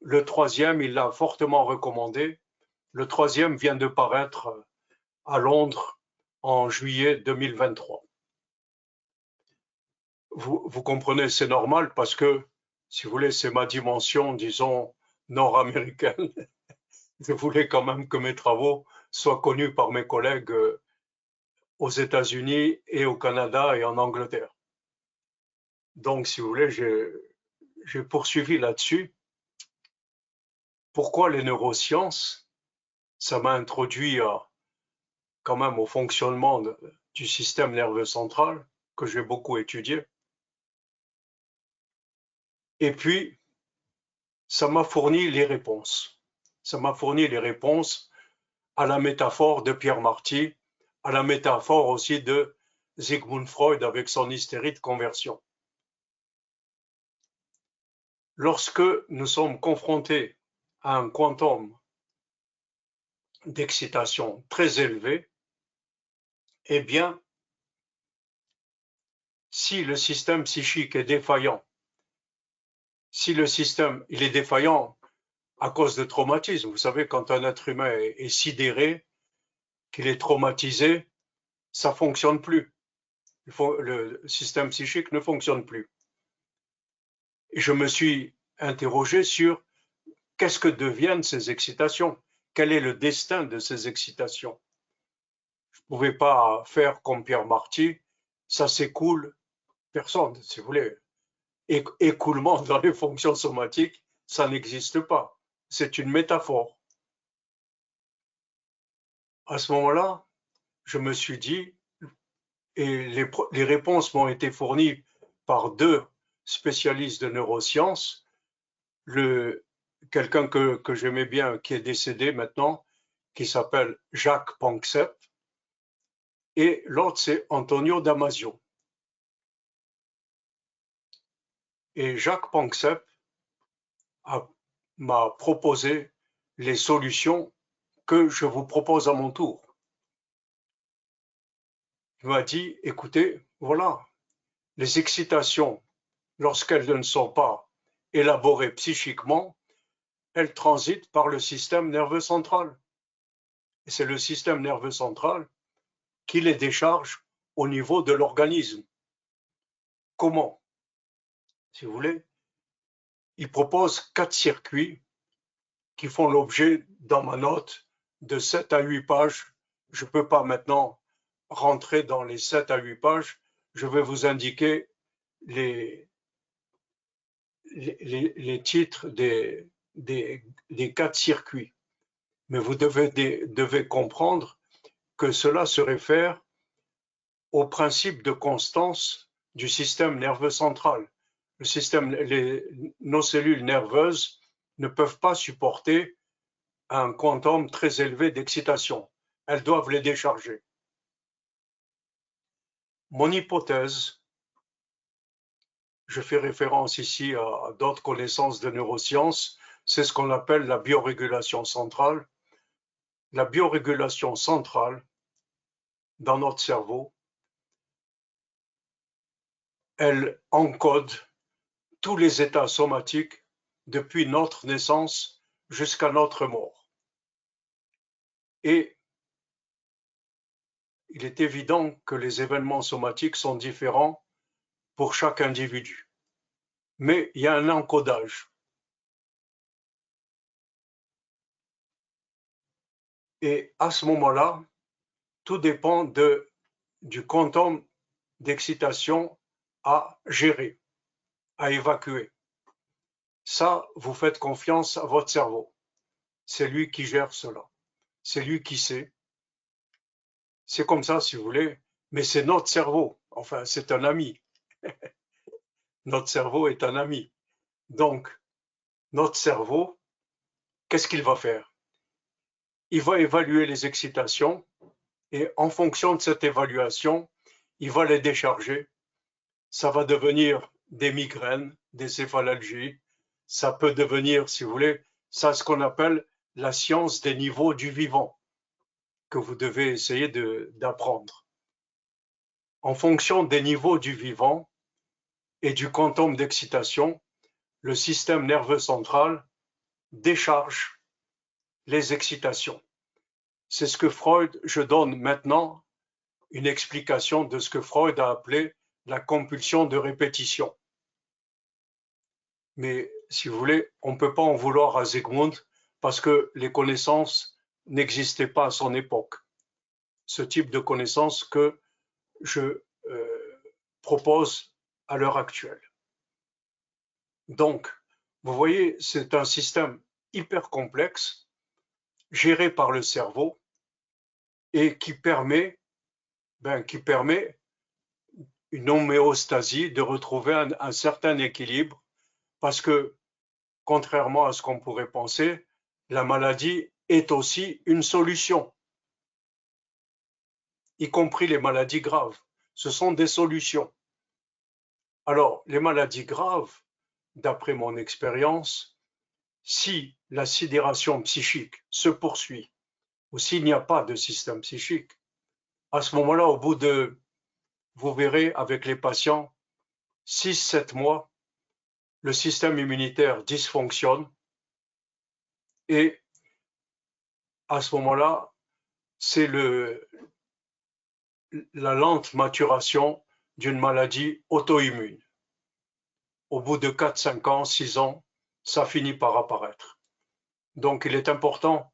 Le troisième, il l'a fortement recommandé. Le troisième vient de paraître à Londres en juillet 2023. Vous comprenez, c'est normal parce que, si vous voulez, c'est ma dimension, disons, nord-américaine. Je voulais quand même que mes travaux soient connus par mes collègues aux États-Unis et au Canada et en Angleterre. Donc, si vous voulez, j'ai poursuivi là-dessus. Pourquoi les neurosciences? Ça m'a introduit quand même au fonctionnement du système nerveux central, que j'ai beaucoup étudié. Et puis, ça m'a fourni les réponses. Ça m'a fourni les réponses à la métaphore de Pierre Marty, à la métaphore aussi de Sigmund Freud avec son hystérie de conversion. Lorsque nous sommes confrontés à un quantum d'excitation très élevé, eh bien, si le système psychique est défaillant, si le système il est défaillant à cause de traumatisme, vous savez, quand un être humain est sidéré, qu'il est traumatisé, ça ne fonctionne plus. Le système psychique ne fonctionne plus. Et je me suis interrogé sur qu'est-ce que deviennent ces excitations? Quel est le destin de ces excitations? Je ne pouvais pas faire comme Pierre Marty, ça s'écoule, personne, si vous voulez. Écoulement dans les fonctions somatiques, ça n'existe pas. C'est une métaphore. À ce moment-là, je me suis dit, et les réponses m'ont été fournies par deux spécialistes de neurosciences, quelqu'un que j'aimais bien, qui est décédé maintenant, qui s'appelle Jacques Panksepp, et l'autre c'est Antonio Damasio. Et Jacques Panksepp m'a proposé les solutions que je vous propose à mon tour. Il m'a dit, écoutez, voilà, les excitations, lorsqu'elles ne sont pas élaborées psychiquement, elles transitent par le système nerveux central. Et c'est le système nerveux central qui les décharge au niveau de l'organisme. Comment? Si vous voulez, il propose 4 circuits qui font l'objet, dans ma note, de 7 à 8 pages. Je ne peux pas maintenant rentrer dans les 7 à 8 pages. Je vais vous indiquer les titres des 4 circuits. Mais vous devez comprendre que cela se réfère au principe de constance du système nerveux central. Nos cellules nerveuses ne peuvent pas supporter un quantum très élevé d'excitation. Elles doivent les décharger. Mon hypothèse, je fais référence ici à d'autres connaissances de neurosciences, c'est ce qu'on appelle la biorégulation centrale. la biorégulation centrale dans notre cerveau, elle encode tous les états somatiques depuis notre naissance jusqu'à notre mort. Et il est évident que les événements somatiques sont différents pour chaque individu. Mais il y a un encodage. Et à ce moment-là, tout dépend du quantum d'excitation à gérer, à évacuer. Ça, vous faites confiance à votre cerveau. C'est lui qui gère cela. C'est lui qui sait. C'est comme ça, si vous voulez, mais c'est notre cerveau. Enfin, c'est un ami. Notre cerveau est un ami. Donc, notre cerveau, qu'est-ce qu'il va faire? Il va évaluer les excitations et en fonction de cette évaluation, il va les décharger. Ça va devenir des migraines, des céphalalgies. Ça peut devenir, si vous voulez, ça ce qu'on appelle la science des niveaux du vivant que vous devez essayer d'apprendre. En fonction des niveaux du vivant et du quantum d'excitation, le système nerveux central décharge les excitations. C'est ce que Freud, je donne maintenant une explication de ce que Freud a appelé la compulsion de répétition. Mais si vous voulez, on ne peut pas en vouloir à Zygmunt parce que les connaissances n'existaient pas à son époque. Ce type de connaissances que je propose à l'heure actuelle. Donc, vous voyez, c'est un système hyper complexe, géré par le cerveau et qui permet une homéostasie, de retrouver un certain équilibre, parce que, contrairement à ce qu'on pourrait penser, la maladie est aussi une solution, y compris les maladies graves. Ce sont des solutions. Alors, les maladies graves, d'après mon expérience, si la sidération psychique se poursuit, ou s'il n'y a pas de système psychique, à ce moment-là, au bout de, vous verrez avec les patients, 6-7 mois, le système immunitaire dysfonctionne et à ce moment-là, c'est la lente maturation d'une maladie auto-immune. Au bout de 4, 5 ans, 6 ans, ça finit par apparaître. Donc, il est important,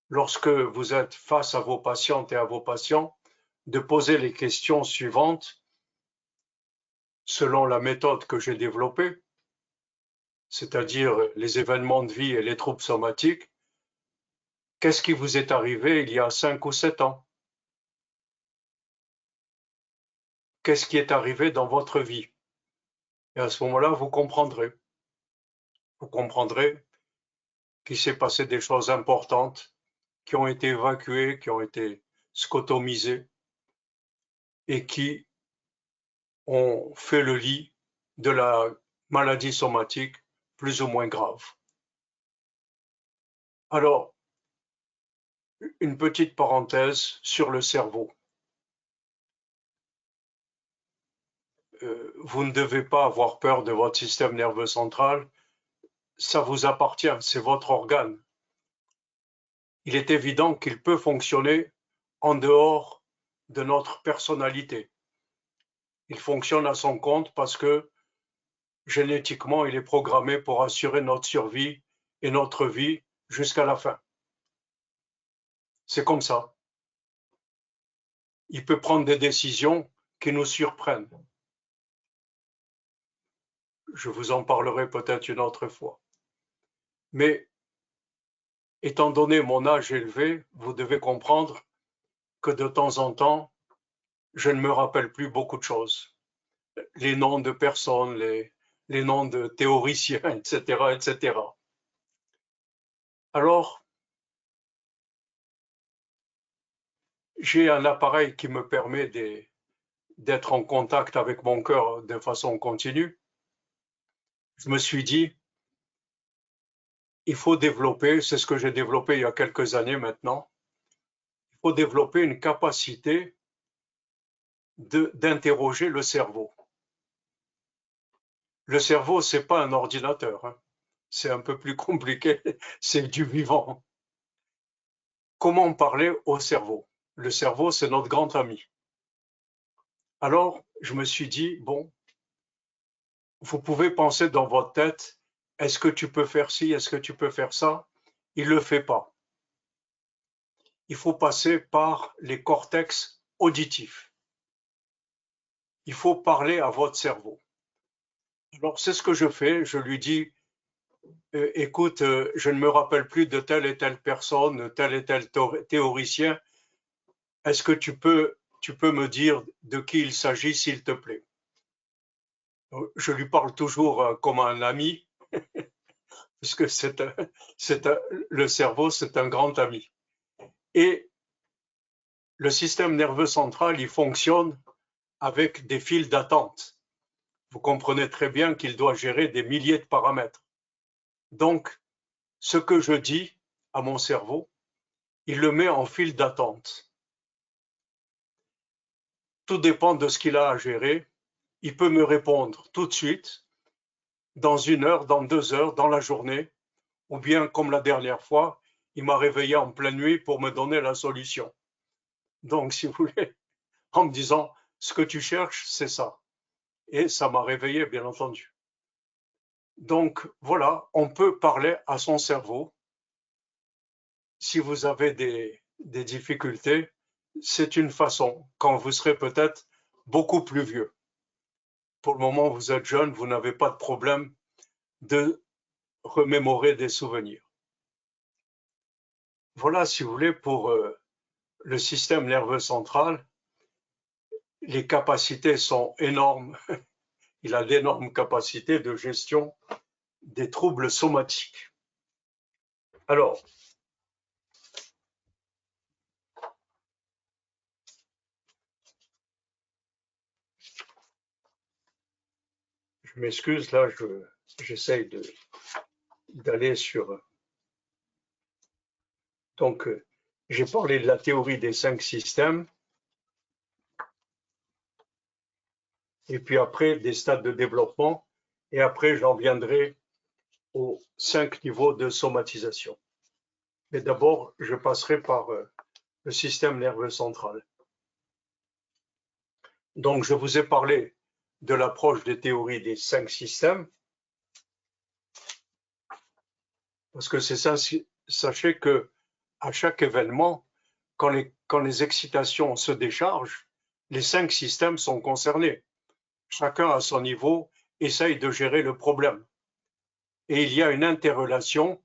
lorsque vous êtes face à vos patientes et à vos patients, de poser les questions suivantes selon la méthode que j'ai développée, c'est-à-dire les événements de vie et les troubles somatiques. Qu'est-ce qui vous est arrivé il y a 5 ou 7 ans? Qu'est-ce qui est arrivé dans votre vie? Et à ce moment-là, vous comprendrez. Vous comprendrez qu'il s'est passé des choses importantes qui ont été évacuées, qui ont été scotomisées et qui ont fait le lit de la maladie somatique plus ou moins grave. Alors, une petite parenthèse sur le cerveau. Vous ne devez pas avoir peur de votre système nerveux central. Ça vous appartient, c'est votre organe. Il est évident qu'il peut fonctionner en dehors de notre personnalité. Il fonctionne à son compte parce que génétiquement, il est programmé pour assurer notre survie et notre vie jusqu'à la fin. C'est comme ça. Il peut prendre des décisions qui nous surprennent. Je vous en parlerai peut-être une autre fois. Mais étant donné mon âge élevé, vous devez comprendre que de temps en temps, je ne me rappelle plus beaucoup de choses. Les noms de personnes, les noms de théoriciens, etc., etc. Alors, j'ai un appareil qui me permet d'être en contact avec mon cœur de façon continue. Je me suis dit, il faut développer, c'est ce que j'ai développé il y a quelques années maintenant, il faut développer une capacité d'interroger le cerveau. Le cerveau, c'est pas un ordinateur, hein. C'est un peu plus compliqué, c'est du vivant. Comment parler au cerveau? Le cerveau, c'est notre grand ami. Alors, je me suis dit, bon, vous pouvez penser dans votre tête, est-ce que tu peux faire ci, est-ce que tu peux faire ça? Il ne le fait pas. Il faut passer par les cortex auditifs. Il faut parler à votre cerveau. Alors, c'est ce que je fais. Je lui dis, écoute, je ne me rappelle plus de telle et telle personne, tel et tel théoricien. Est-ce que tu peux me dire de qui il s'agit, s'il te plaît? Je lui parle toujours comme un ami, puisque le cerveau, c'est un grand ami. Et le système nerveux central, il fonctionne avec des files d'attente. Vous comprenez très bien qu'il doit gérer des milliers de paramètres. Donc, ce que je dis à mon cerveau, il le met en file d'attente. Tout dépend de ce qu'il a à gérer. Il peut me répondre tout de suite, dans 1 heure, dans 2 heures, dans la journée, ou bien, comme la dernière fois, il m'a réveillé en pleine nuit pour me donner la solution. Donc, si vous voulez, en me disant, ce que tu cherches, c'est ça. Et ça m'a réveillé, bien entendu. Donc, voilà, on peut parler à son cerveau. Si vous avez des difficultés, c'est une façon, quand vous serez peut-être beaucoup plus vieux. Pour le moment, vous êtes jeune, vous n'avez pas de problème de remémorer des souvenirs. Voilà, si vous voulez, pour le système nerveux central, les capacités sont énormes. Il a d'énormes capacités de gestion des troubles somatiques. Alors, je m'excuse, là, j'essaye d'aller sur... Donc, j'ai parlé de la théorie des 5 systèmes, et puis après, des stades de développement, et après, j'en viendrai aux 5 niveaux de somatisation. Mais d'abord, je passerai par le système nerveux central. Donc, je vous ai parlé de l'approche des théories des 5 systèmes, parce que c'est ça, sachez que à chaque événement, quand les excitations se déchargent, les 5 systèmes sont concernés. Chacun à son niveau essaye de gérer le problème. Et il y a une interrelation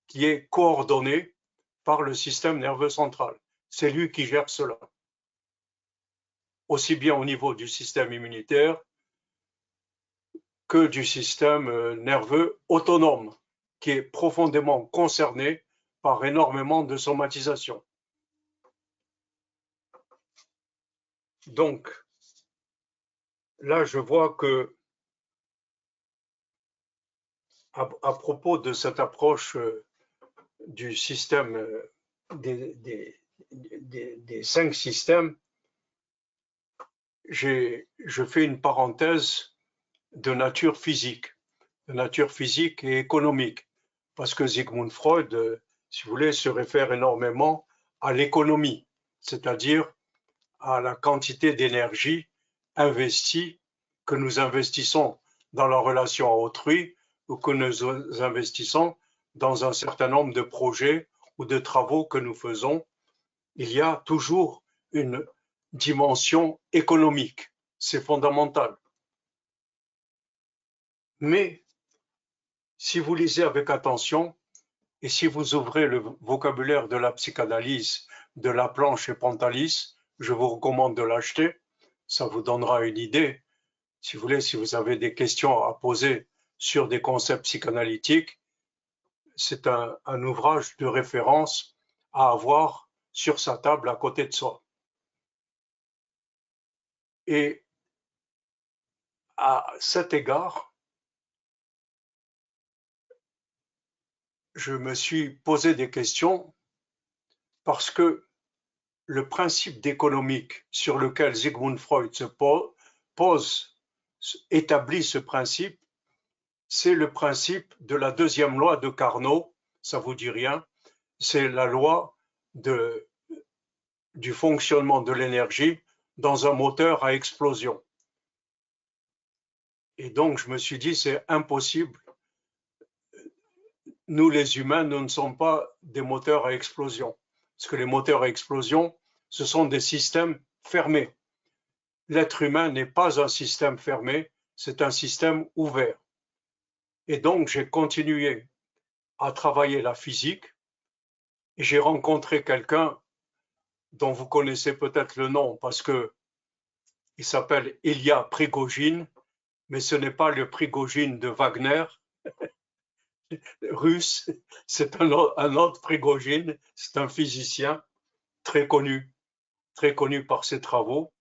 qui est coordonnée par le système nerveux central. C'est lui qui gère cela. Aussi bien au niveau du système immunitaire que du système nerveux autonome, qui est profondément concerné par énormément de somatisation. Donc, là, je vois que, à propos de cette approche du système, des 5 systèmes, je fais une parenthèse de nature physique et économique, parce que Sigmund Freud, si vous voulez, se réfère énormément à l'économie, c'est-à-dire à la quantité d'énergie investie, que nous investissons dans la relation à autrui ou que nous investissons dans un certain nombre de projets ou de travaux que nous faisons. Il y a toujours une dimension économique, c'est fondamental. Mais si vous lisez avec attention et si vous ouvrez le vocabulaire de la psychanalyse de Laplanche et Pontalis, je vous recommande de l'acheter, ça vous donnera une idée. Si vous voulez, si vous avez des questions à poser sur des concepts psychanalytiques, c'est un ouvrage de référence à avoir sur sa table à côté de soi. Et à cet égard, je me suis posé des questions parce que le principe d'économique sur lequel Sigmund Freud se pose, établit ce principe, c'est le principe de la deuxième loi de Carnot, ça vous dit rien, c'est la loi du fonctionnement de l'énergie dans un moteur à explosion. Et donc, je me suis dit, c'est impossible. Nous, les humains, nous ne sommes pas des moteurs à explosion. Parce que les moteurs à explosion, ce sont des systèmes fermés. L'être humain n'est pas un système fermé, c'est un système ouvert. Et donc, j'ai continué à travailler la physique et j'ai rencontré quelqu'un dont vous connaissez peut-être le nom parce que il s'appelle Ilya Prigogine, mais ce n'est pas le Prigogine de Wagner russe, c'est un autre Prigogine, c'est un physicien très connu par ses travaux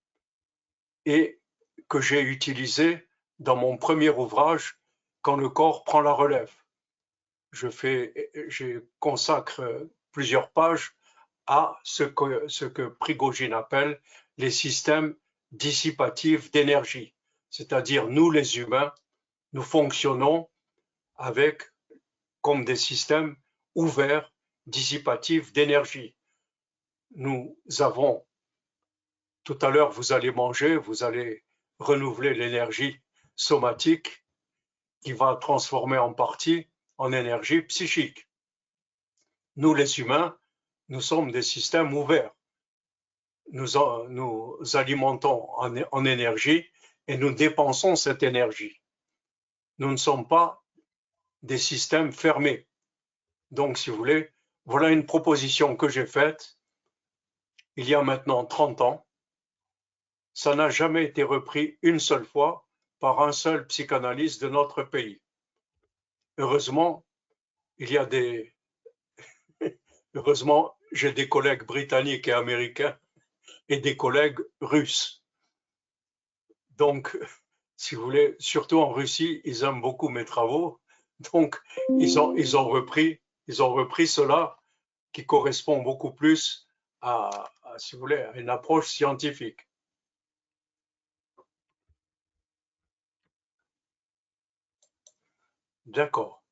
et que j'ai utilisé dans mon premier ouvrage, Quand le corps prend la relève. Je consacre plusieurs pages à ce que Prigogine appelle les systèmes dissipatifs d'énergie. C'est-à-dire, nous les humains, nous fonctionnons comme des systèmes ouverts, dissipatifs d'énergie. Nous avons, tout à l'heure, vous allez manger, vous allez renouveler l'énergie somatique qui va transformer en partie en énergie psychique. Nous, les humains, nous sommes des systèmes ouverts. Nous alimentons en énergie et nous dépensons cette énergie. Nous ne sommes pas des systèmes fermés. Donc, si vous voulez, voilà une proposition que j'ai faite il y a maintenant 30 ans. Ça n'a jamais été repris une seule fois par un seul psychanalyste de notre pays. Heureusement, heureusement, j'ai des collègues britanniques et américains et des collègues russes. Donc, si vous voulez, surtout en Russie, ils aiment beaucoup mes travaux. Donc, ils ont repris cela qui correspond beaucoup plus si vous voulez, à une approche scientifique. D'accord.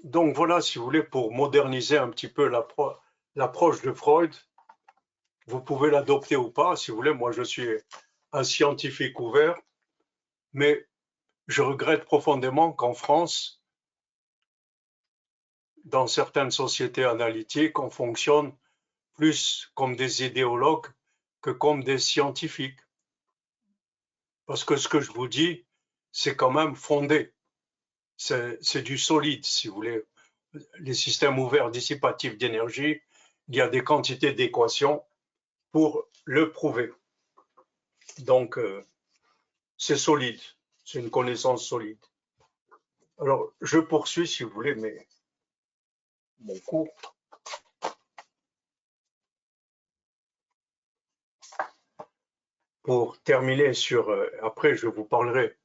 Donc voilà, si vous voulez, pour moderniser un petit peu l'approche de Freud, vous pouvez l'adopter ou pas, si vous voulez. Moi, je suis un scientifique ouvert, mais je regrette profondément qu'en France, dans certaines sociétés analytiques, on fonctionne plus comme des idéologues que comme des scientifiques. Parce que ce que je vous dis, c'est quand même fondé. C'est du solide, si vous voulez. Les systèmes ouverts dissipatifs d'énergie, il y a des quantités d'équations pour le prouver. Donc, c'est solide, c'est une connaissance solide. Alors, je poursuis, si vous voulez, mon cours. Pour terminer après, je vous parlerai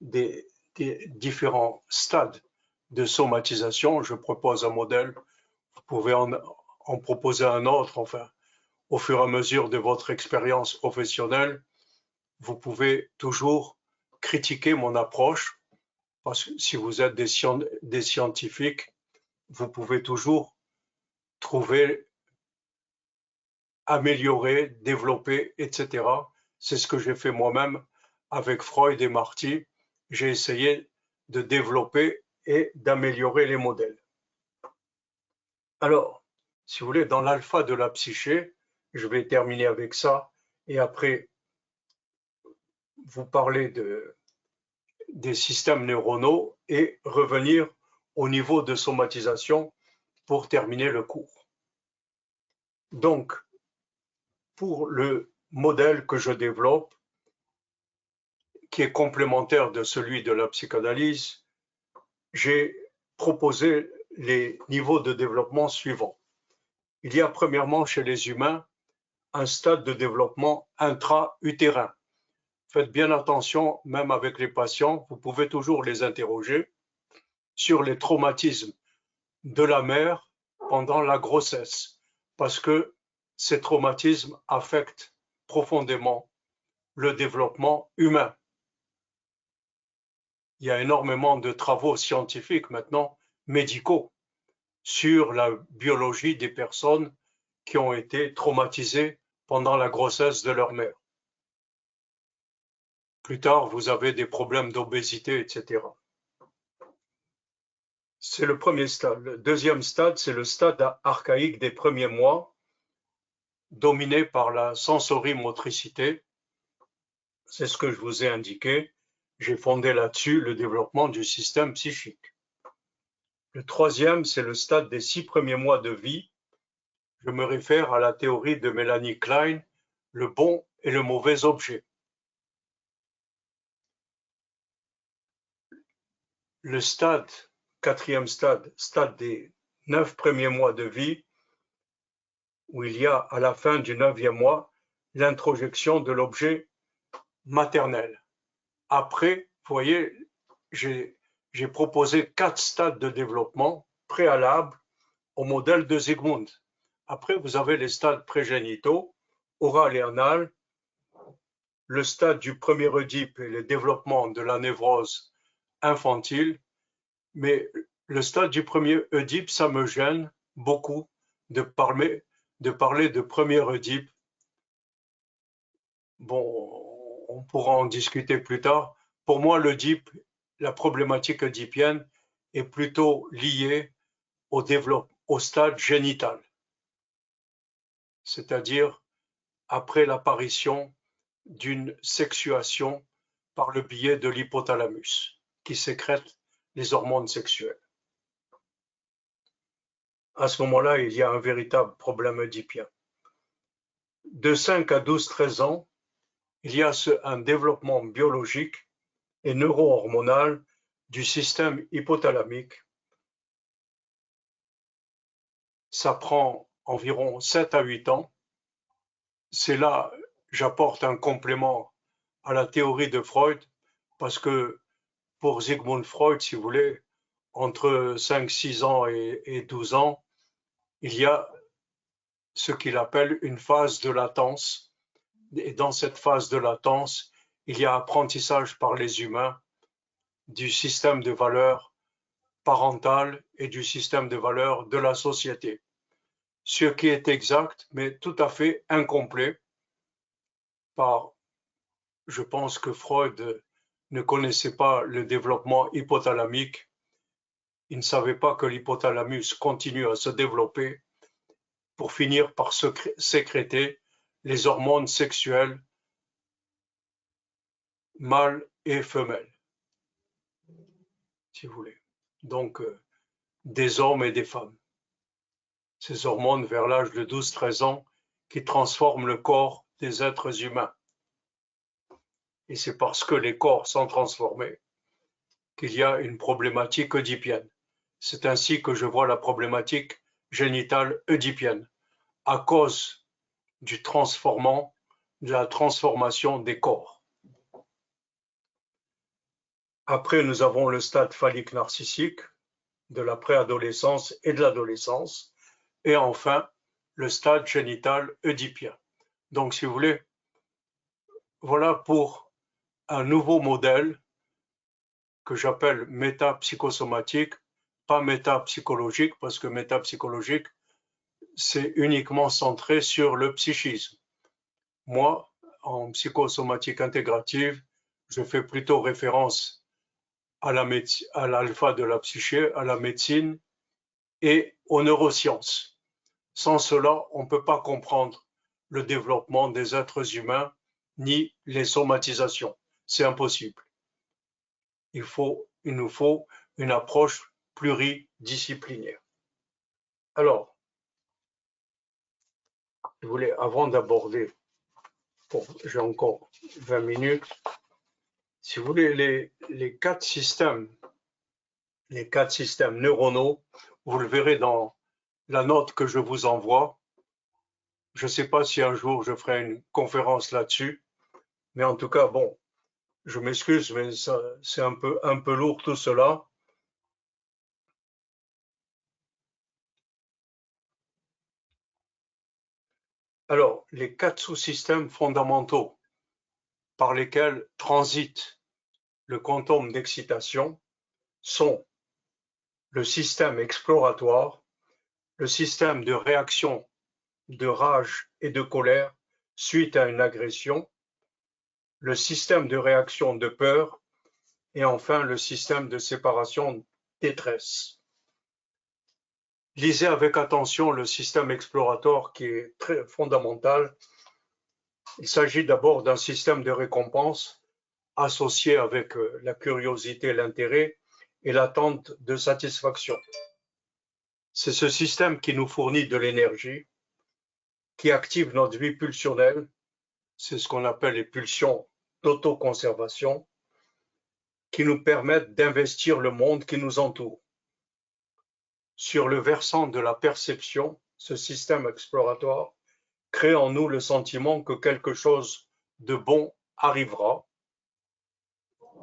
des différents stades de somatisation. Je propose un modèle, vous pouvez en proposer un autre, enfin, au fur et à mesure de votre expérience professionnelle, vous pouvez toujours critiquer mon approche, parce que si vous êtes des scientifiques, vous pouvez toujours trouver, améliorer, développer, etc. C'est ce que j'ai fait moi-même avec Freud et Marty. J'ai essayé de développer et d'améliorer les modèles. Alors, si vous voulez, dans l'alpha de la psyché, je vais terminer avec ça et après vous parler des systèmes neuronaux et revenir au niveau de somatisation pour terminer le cours. Donc, pour le modèle que je développe, qui est complémentaire de celui de la psychanalyse, j'ai proposé les niveaux de développement suivants. Il y a premièrement chez les humains un stade de développement intra-utérin. faites bien attention, même avec les patients, vous pouvez toujours les interroger sur les traumatismes de la mère pendant la grossesse, parce que ces traumatismes affectent profondément le développement humain. Il y a énormément de travaux scientifiques maintenant, médicaux, sur la biologie des personnes qui ont été traumatisées pendant la grossesse de leur mère. Plus tard, vous avez des problèmes d'obésité, etc. C'est le premier stade. Le deuxième stade, c'est le stade archaïque des premiers mois, dominé par la sensorimotricité. C'est ce que je vous ai indiqué. J'ai fondé là-dessus le développement du système psychique. Le troisième, c'est le stade des 6 premiers mois de vie. Je me réfère à la théorie de Mélanie Klein, le bon et le mauvais objet. Le stade, quatrième stade, stade des 9 premiers mois de vie, où il y a à la fin du 9e mois l'introjection de l'objet maternel. Après, vous voyez, j'ai proposé 4 stades de développement préalables au modèle de Zygmunt. Après, vous avez les stades prégénitaux, oral et anal, le stade du premier Oedipe et le développement de la névrose infantile. Mais le stade du premier Oedipe, ça me gêne beaucoup de parler de premier Oedipe. Bon, on pourra en discuter plus tard. Pour moi, l'Oedipe, la problématique oedipienne est plutôt liée au stade génital, c'est-à-dire après l'apparition d'une sexuation par le biais de l'hypothalamus, qui sécrète les hormones sexuelles. À ce moment-là, il y a un véritable problème oedipien. De 5 à 12-13 ans, il y a un développement biologique et neuro-hormonal du système hypothalamique. Ça prend environ 7 à 8 ans. C'est là, j'apporte un complément à la théorie de Freud, parce que pour Sigmund Freud, si vous voulez, entre 5-6 ans et 12 ans, il y a ce qu'il appelle une phase de latence. Et dans cette phase de latence, il y a apprentissage par les humains du système de valeurs parentales et du système de valeurs de la société. Ce qui est exact, mais tout à fait incomplet. Je pense que Freud ne connaissait pas le développement hypothalamique. Il ne savait pas que l'hypothalamus continue à se développer pour finir par sécréter les hormones sexuelles mâles et femelles, si vous voulez. Donc, des hommes et des femmes. Ces hormones vers l'âge de 12-13 ans qui transforment le corps des êtres humains. Et c'est parce que les corps sont transformés qu'il y a une problématique oedipienne. C'est ainsi que je vois la problématique génitale oedipienne, à cause de la transformation des corps. Après, nous avons le stade phallique narcissique de la préadolescence et de l'adolescence, et enfin, le stade génital oedipien. Donc, si vous voulez, voilà pour un nouveau modèle que j'appelle métapsychosomatique, pas métapsychologique, parce que métapsychologique, c'est uniquement centré sur le psychisme. Moi, en psychosomatique intégrative, je fais plutôt référence à l'alpha de la psyché, à la médecine et aux neurosciences. Sans cela, on ne peut pas comprendre le développement des êtres humains ni les somatisations. C'est impossible. Il nous faut une approche pluridisciplinaire. Alors, je voulais, avant d'aborder, j'ai encore 20 minutes, si vous voulez, les quatre systèmes neuronaux, vous le verrez dans la note que je vous envoie. Je ne sais pas si un jour je ferai une conférence là-dessus, mais en tout cas, bon, Je m'excuse, mais c'est un peu lourd tout cela. Alors, les 4 sous-systèmes fondamentaux par lesquels transite le quantum d'excitation sont le système exploratoire, le système de réaction de rage et de colère suite à une agression, le système de réaction de peur et enfin le système de séparation détresse. Lisez avec attention le système exploratoire qui est très fondamental. Il s'agit d'abord d'un système de récompense associé avec la curiosité, l'intérêt et l'attente de satisfaction. C'est ce système qui nous fournit de l'énergie, qui active notre vie pulsionnelle, c'est ce qu'on appelle les pulsions d'autoconservation, qui nous permettent d'investir le monde qui nous entoure. Sur le versant de la perception, ce système exploratoire crée en nous le sentiment que quelque chose de bon arrivera,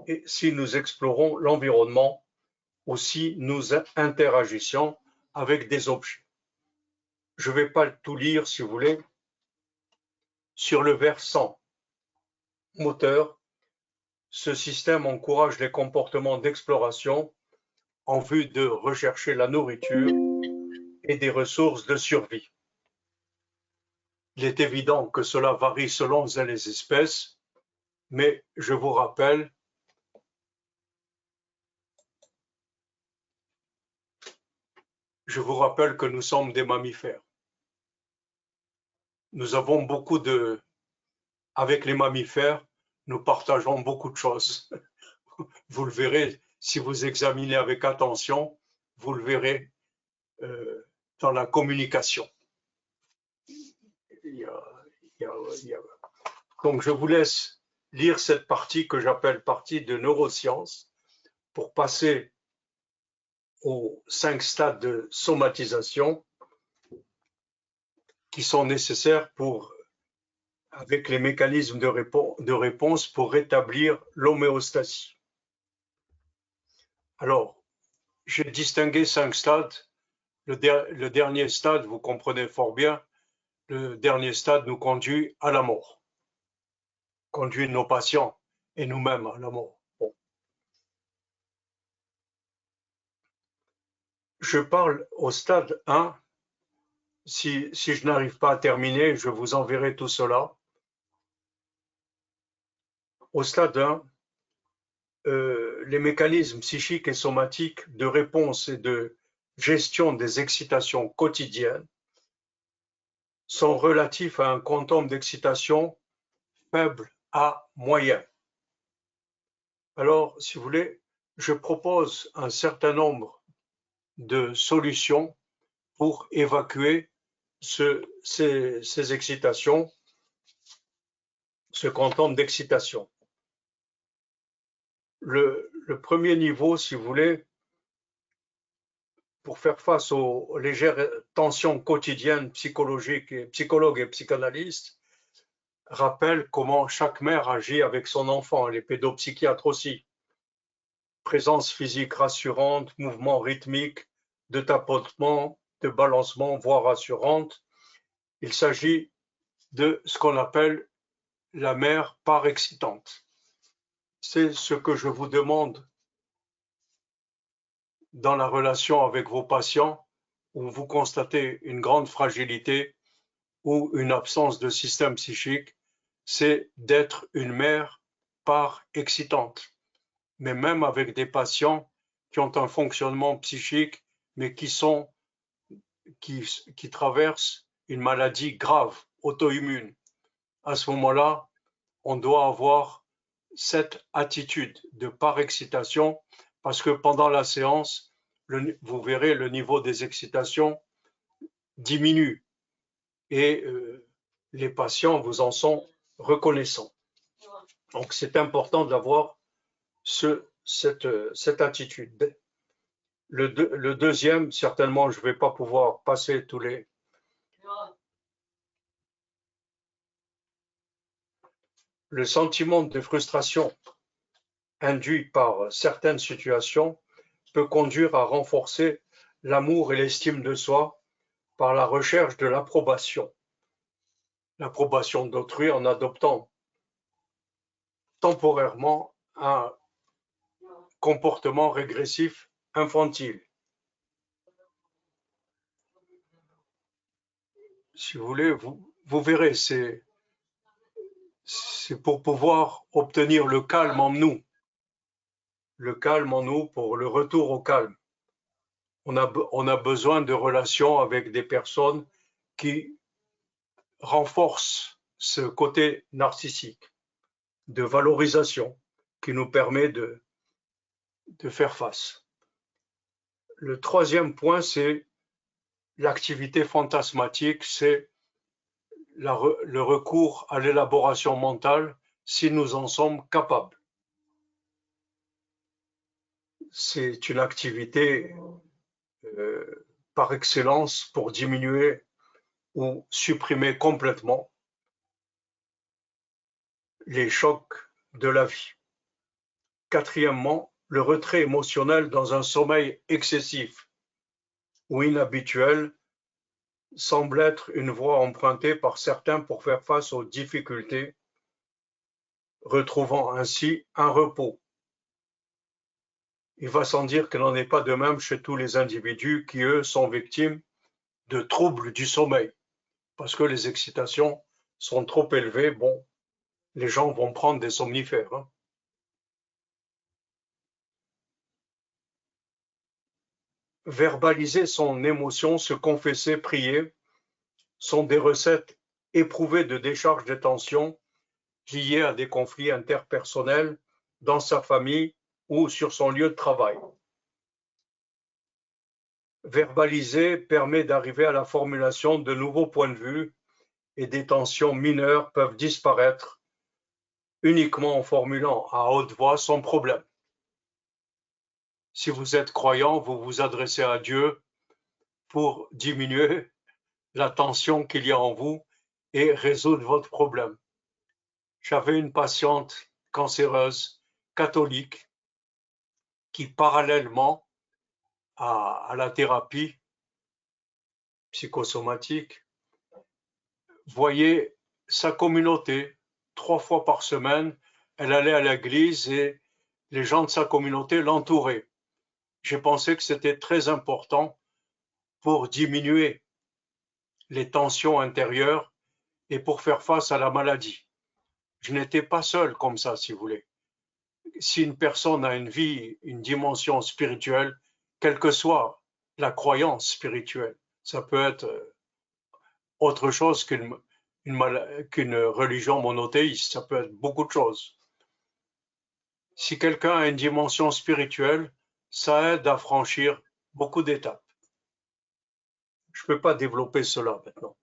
et si nous explorons l'environnement ou si nous interagissons avec des objets. Je ne vais pas tout lire si vous voulez. Sur le versant moteur, ce système encourage les comportements d'exploration en vue de rechercher la nourriture et des ressources de survie. Il est évident que cela varie selon les espèces, mais je vous rappelle que nous sommes des mammifères. Nous avons avec les mammifères, nous partageons beaucoup de choses. Vous le verrez, si vous examinez avec attention, vous le verrez dans la communication. Donc je vous laisse lire cette partie que j'appelle partie de neurosciences pour passer aux 5 stades de somatisation qui sont nécessaires avec les mécanismes de réponse pour rétablir l'homéostasie. Alors, j'ai distingué 5 stades. Le dernier stade, vous comprenez fort bien, le dernier stade nous conduit à la mort, conduit nos patients et nous-mêmes à la mort. Bon. Je parle au stade 1. Si je n'arrive pas à terminer, je vous enverrai tout cela. Au stade 1, les mécanismes psychiques et somatiques de réponse et de gestion des excitations quotidiennes sont relatifs à un quantum d'excitation faible à moyen. Alors, si vous voulez, je propose un certain nombre de solutions pour évacuer ces excitations, ce quantum d'excitation. Le premier niveau, si vous voulez, pour faire face aux légères tensions quotidiennes psychologiques et psychologues et psychanalystes, rappelle comment chaque mère agit avec son enfant, les pédopsychiatres aussi. Présence physique rassurante, mouvement rythmique, de tapotement, de balancement, voire rassurante. Il s'agit de ce qu'on appelle la mère par excitante. C'est ce que je vous demande dans la relation avec vos patients où vous constatez une grande fragilité ou une absence de système psychique, c'est d'être une mère par excitante. Mais même avec des patients qui ont un fonctionnement psychique, mais qui traversent une maladie grave, auto-immune. À ce moment-là, on doit avoir cette attitude de par excitation parce que pendant la séance, vous verrez le niveau des excitations diminue et les patients vous en sont reconnaissants. Donc c'est important d'avoir cette attitude. Le deuxième, certainement, je ne vais pas pouvoir passer tous les... Le sentiment de frustration induit par certaines situations peut conduire à renforcer l'amour et l'estime de soi par la recherche de l'approbation d'autrui en adoptant temporairement un comportement régressif infantile. Si vous voulez, vous verrez, c'est pour pouvoir obtenir le calme en nous. Le calme en nous pour le retour au calme. On a besoin de relations avec des personnes qui renforcent ce côté narcissique, de valorisation, qui nous permet de faire face. Le troisième point, c'est l'activité fantasmatique, c'est le recours à l'élaboration mentale si nous en sommes capables. C'est une activité par excellence pour diminuer ou supprimer complètement les chocs de la vie. Quatrièmement, le retrait émotionnel dans un sommeil excessif ou inhabituel semble être une voie empruntée par certains pour faire face aux difficultés, retrouvant ainsi un repos. Il va sans dire qu'il n'en est pas de même chez tous les individus qui, eux, sont victimes de troubles du sommeil, parce que les excitations sont trop élevées. Bon, les gens vont prendre des somnifères. Verbaliser son émotion, se confesser, prier, sont des recettes éprouvées de décharge de tension liées à des conflits interpersonnels dans sa famille ou sur son lieu de travail. Verbaliser permet d'arriver à la formulation de nouveaux points de vue et des tensions mineures peuvent disparaître uniquement en formulant à haute voix son problème. Si vous êtes croyant, vous vous adressez à Dieu pour diminuer la tension qu'il y a en vous et résoudre votre problème. J'avais une patiente cancéreuse catholique qui, parallèlement à la thérapie psychosomatique, voyait sa communauté 3 fois par semaine. Elle allait à l'église et les gens de sa communauté l'entouraient. J'ai pensé que c'était très important pour diminuer les tensions intérieures et pour faire face à la maladie. Je n'étais pas seul comme ça, si vous voulez. Si une personne a une vie, une dimension spirituelle, quelle que soit la croyance spirituelle, ça peut être autre chose qu'une religion monothéiste, ça peut être beaucoup de choses. Si quelqu'un a une dimension spirituelle, ça aide à franchir beaucoup d'étapes. Je ne peux pas développer cela maintenant.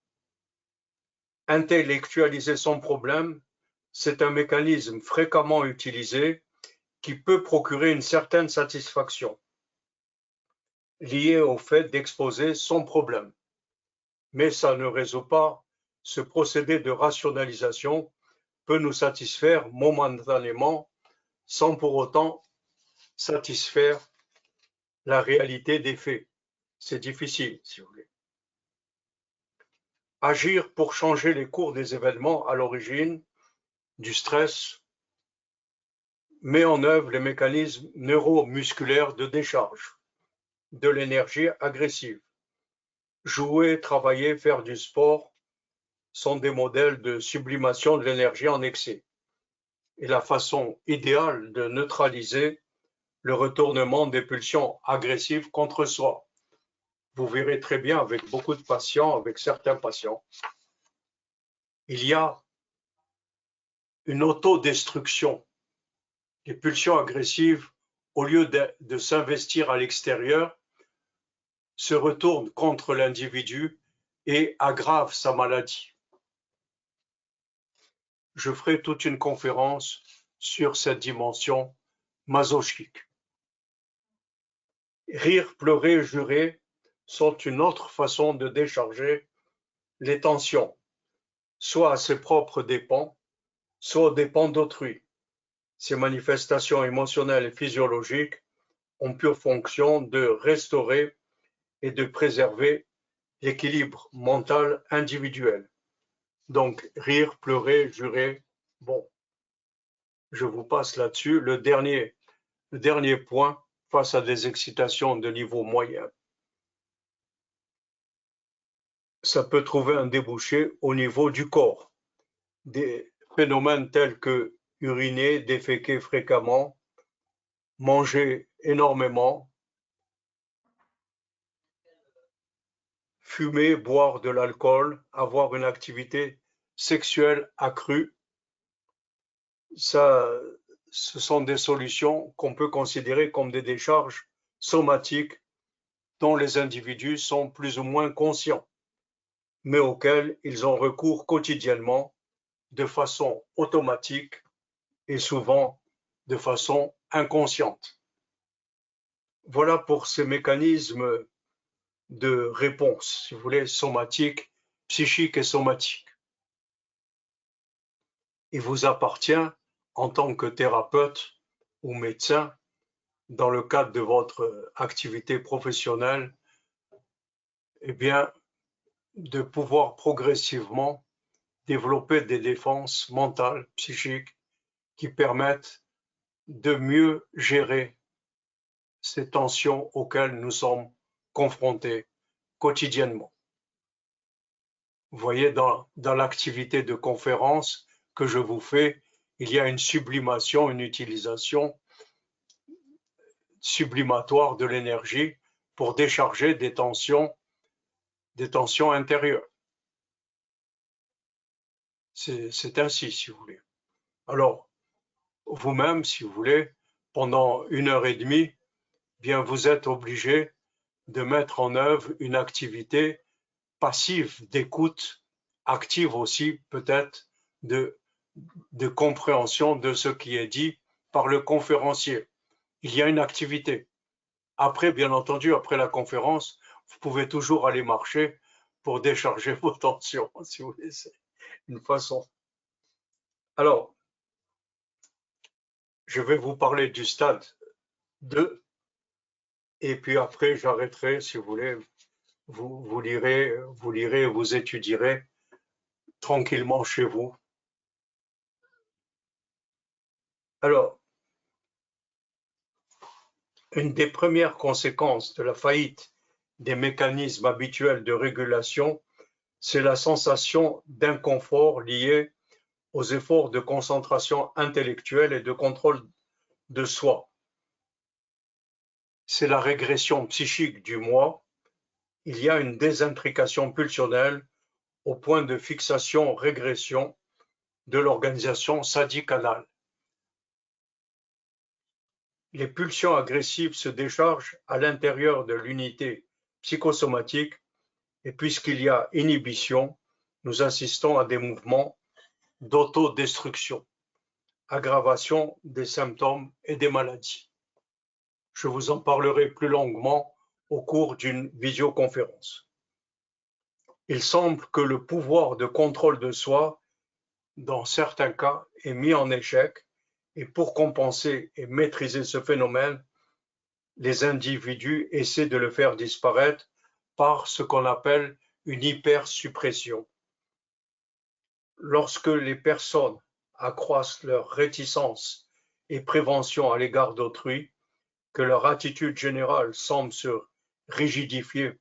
Intellectualiser son problème, c'est un mécanisme fréquemment utilisé qui peut procurer une certaine satisfaction liée au fait d'exposer son problème. Mais ça ne résout pas. Ce procédé de rationalisation peut nous satisfaire momentanément sans pour autant satisfaire la réalité des faits. C'est difficile, si vous voulez. Agir pour changer les cours des événements à l'origine du stress met en œuvre les mécanismes neuromusculaires de décharge de l'énergie agressive. Jouer, travailler, faire du sport sont des modèles de sublimation de l'énergie en excès et la façon idéale de neutraliser le retournement des pulsions agressives contre soi. Vous verrez très bien avec beaucoup de patients, avec certains patients, il y a une autodestruction. Les pulsions agressives, au lieu de s'investir à l'extérieur, se retournent contre l'individu et aggravent sa maladie. Je ferai toute une conférence sur cette dimension masochistique. Rire, pleurer, jurer sont une autre façon de décharger les tensions, soit à ses propres dépens, soit aux dépens d'autrui. ces manifestations émotionnelles et physiologiques ont pour fonction de restaurer et de préserver l'équilibre mental individuel. Donc, rire, pleurer, jurer, bon, je vous passe là-dessus. Le dernier point, face à des excitations de niveau moyen, ça peut trouver un débouché au niveau du corps. Des phénomènes tels que uriner, déféquer fréquemment, manger énormément, fumer, boire de l'alcool, avoir une activité sexuelle accrue, ça, ce sont des solutions qu'on peut considérer comme des décharges somatiques dont les individus sont plus ou moins conscients, mais auxquelles ils ont recours quotidiennement de façon automatique et souvent de façon inconsciente. Voilà pour ces mécanismes de réponse, si vous voulez, somatique, psychique et somatique. Il vous appartient, en tant que thérapeute ou médecin, dans le cadre de votre activité professionnelle, eh bien, de pouvoir progressivement développer des défenses mentales, psychiques, qui permettent de mieux gérer ces tensions auxquelles nous sommes confrontés quotidiennement. Vous voyez, dans l'activité de conférence que je vous fais, il y a une sublimation, une utilisation sublimatoire de l'énergie pour décharger des tensions intérieures. C'est ainsi, si vous voulez. Alors, vous-même, si vous voulez, pendant 1h30, bien, vous êtes obligé de mettre en œuvre une activité passive d'écoute, active aussi peut-être de compréhension de ce qui est dit par le conférencier. Il y a une activité. Après, bien entendu, après la conférence, vous pouvez toujours aller marcher pour décharger vos tensions, si vous voulez, c'est une façon. Alors, je vais vous parler du stade 2, et puis après, j'arrêterai, si vous voulez, vous lirez, vous étudierez tranquillement chez vous. Alors, une des premières conséquences de la faillite des mécanismes habituels de régulation, c'est la sensation d'inconfort liée aux efforts de concentration intellectuelle et de contrôle de soi. C'est la régression psychique du moi. Il y a une désintrication pulsionnelle au point de fixation-régression de l'organisation sadique-anale. Les pulsions agressives se déchargent à l'intérieur de l'unité psychosomatique et puisqu'il y a inhibition, nous assistons à des mouvements d'autodestruction, aggravation des symptômes et des maladies. Je vous en parlerai plus longuement au cours d'une visioconférence. Il semble que le pouvoir de contrôle de soi, dans certains cas, est mis en échec et pour compenser et maîtriser ce phénomène, les individus essaient de le faire disparaître par ce qu'on appelle une hypersuppression. Lorsque les personnes accroissent leur réticence et prévention à l'égard d'autrui, que leur attitude générale semble se rigidifier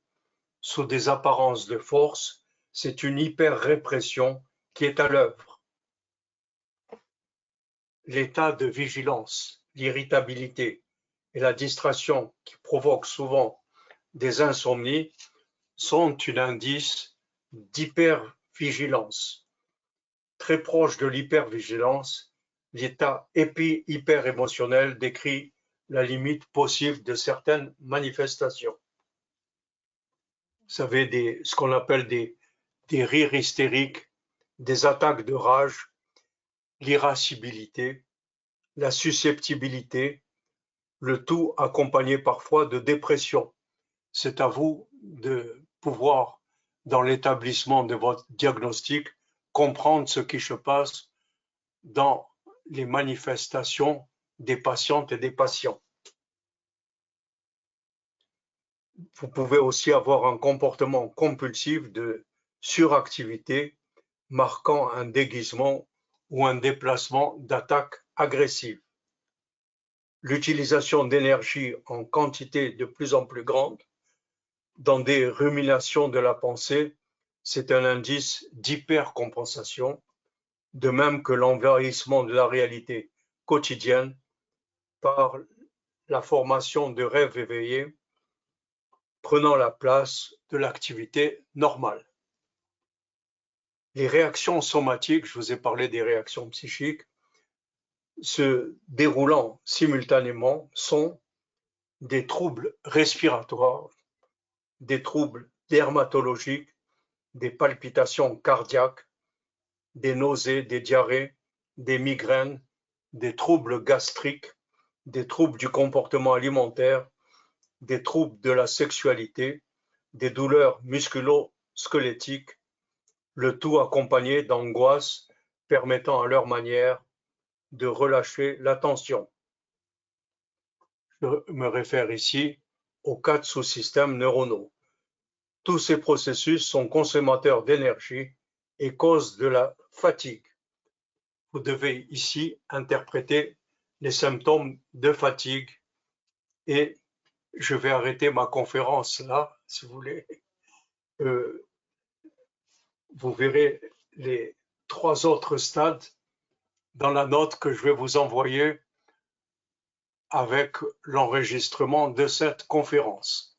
sous des apparences de force, c'est une hyper-répression qui est à l'œuvre. L'état de vigilance, l'irritabilité et la distraction qui provoquent souvent des insomnies sont un indice d'hypervigilance. Très proche de l'hypervigilance, l'état hyper-émotionnel décrit la limite possible de certaines manifestations. Vous savez, ce qu'on appelle des rires hystériques, des attaques de rage, l'irascibilité, la susceptibilité, le tout accompagné parfois de dépression. C'est à vous de pouvoir, dans l'établissement de votre diagnostic, comprendre ce qui se passe dans les manifestations des patientes et des patients. Vous pouvez aussi avoir un comportement compulsif de suractivité marquant un déguisement ou un déplacement d'attaque agressive. L'utilisation d'énergie en quantité de plus en plus grande dans des ruminations de la pensée, c'est un indice d'hypercompensation, de même que l'envahissement de la réalité quotidienne par la formation de rêves éveillés prenant la place de l'activité normale. Les réactions somatiques, je vous ai parlé des réactions psychiques, se déroulant simultanément sont des troubles respiratoires, des troubles dermatologiques, des palpitations cardiaques, des nausées, des diarrhées, des migraines, des troubles gastriques, des troubles du comportement alimentaire, des troubles de la sexualité, des douleurs musculo-squelettiques, le tout accompagné d'angoisses permettant à leur manière de relâcher la tension. Je me réfère ici aux 4 sous-systèmes neuronaux. Tous ces processus sont consommateurs d'énergie et causent de la fatigue. Vous devez ici interpréter les symptômes de fatigue et je vais arrêter ma conférence là, si vous voulez. Vous verrez les 3 autres stades dans la note que je vais vous envoyer avec l'enregistrement de cette conférence.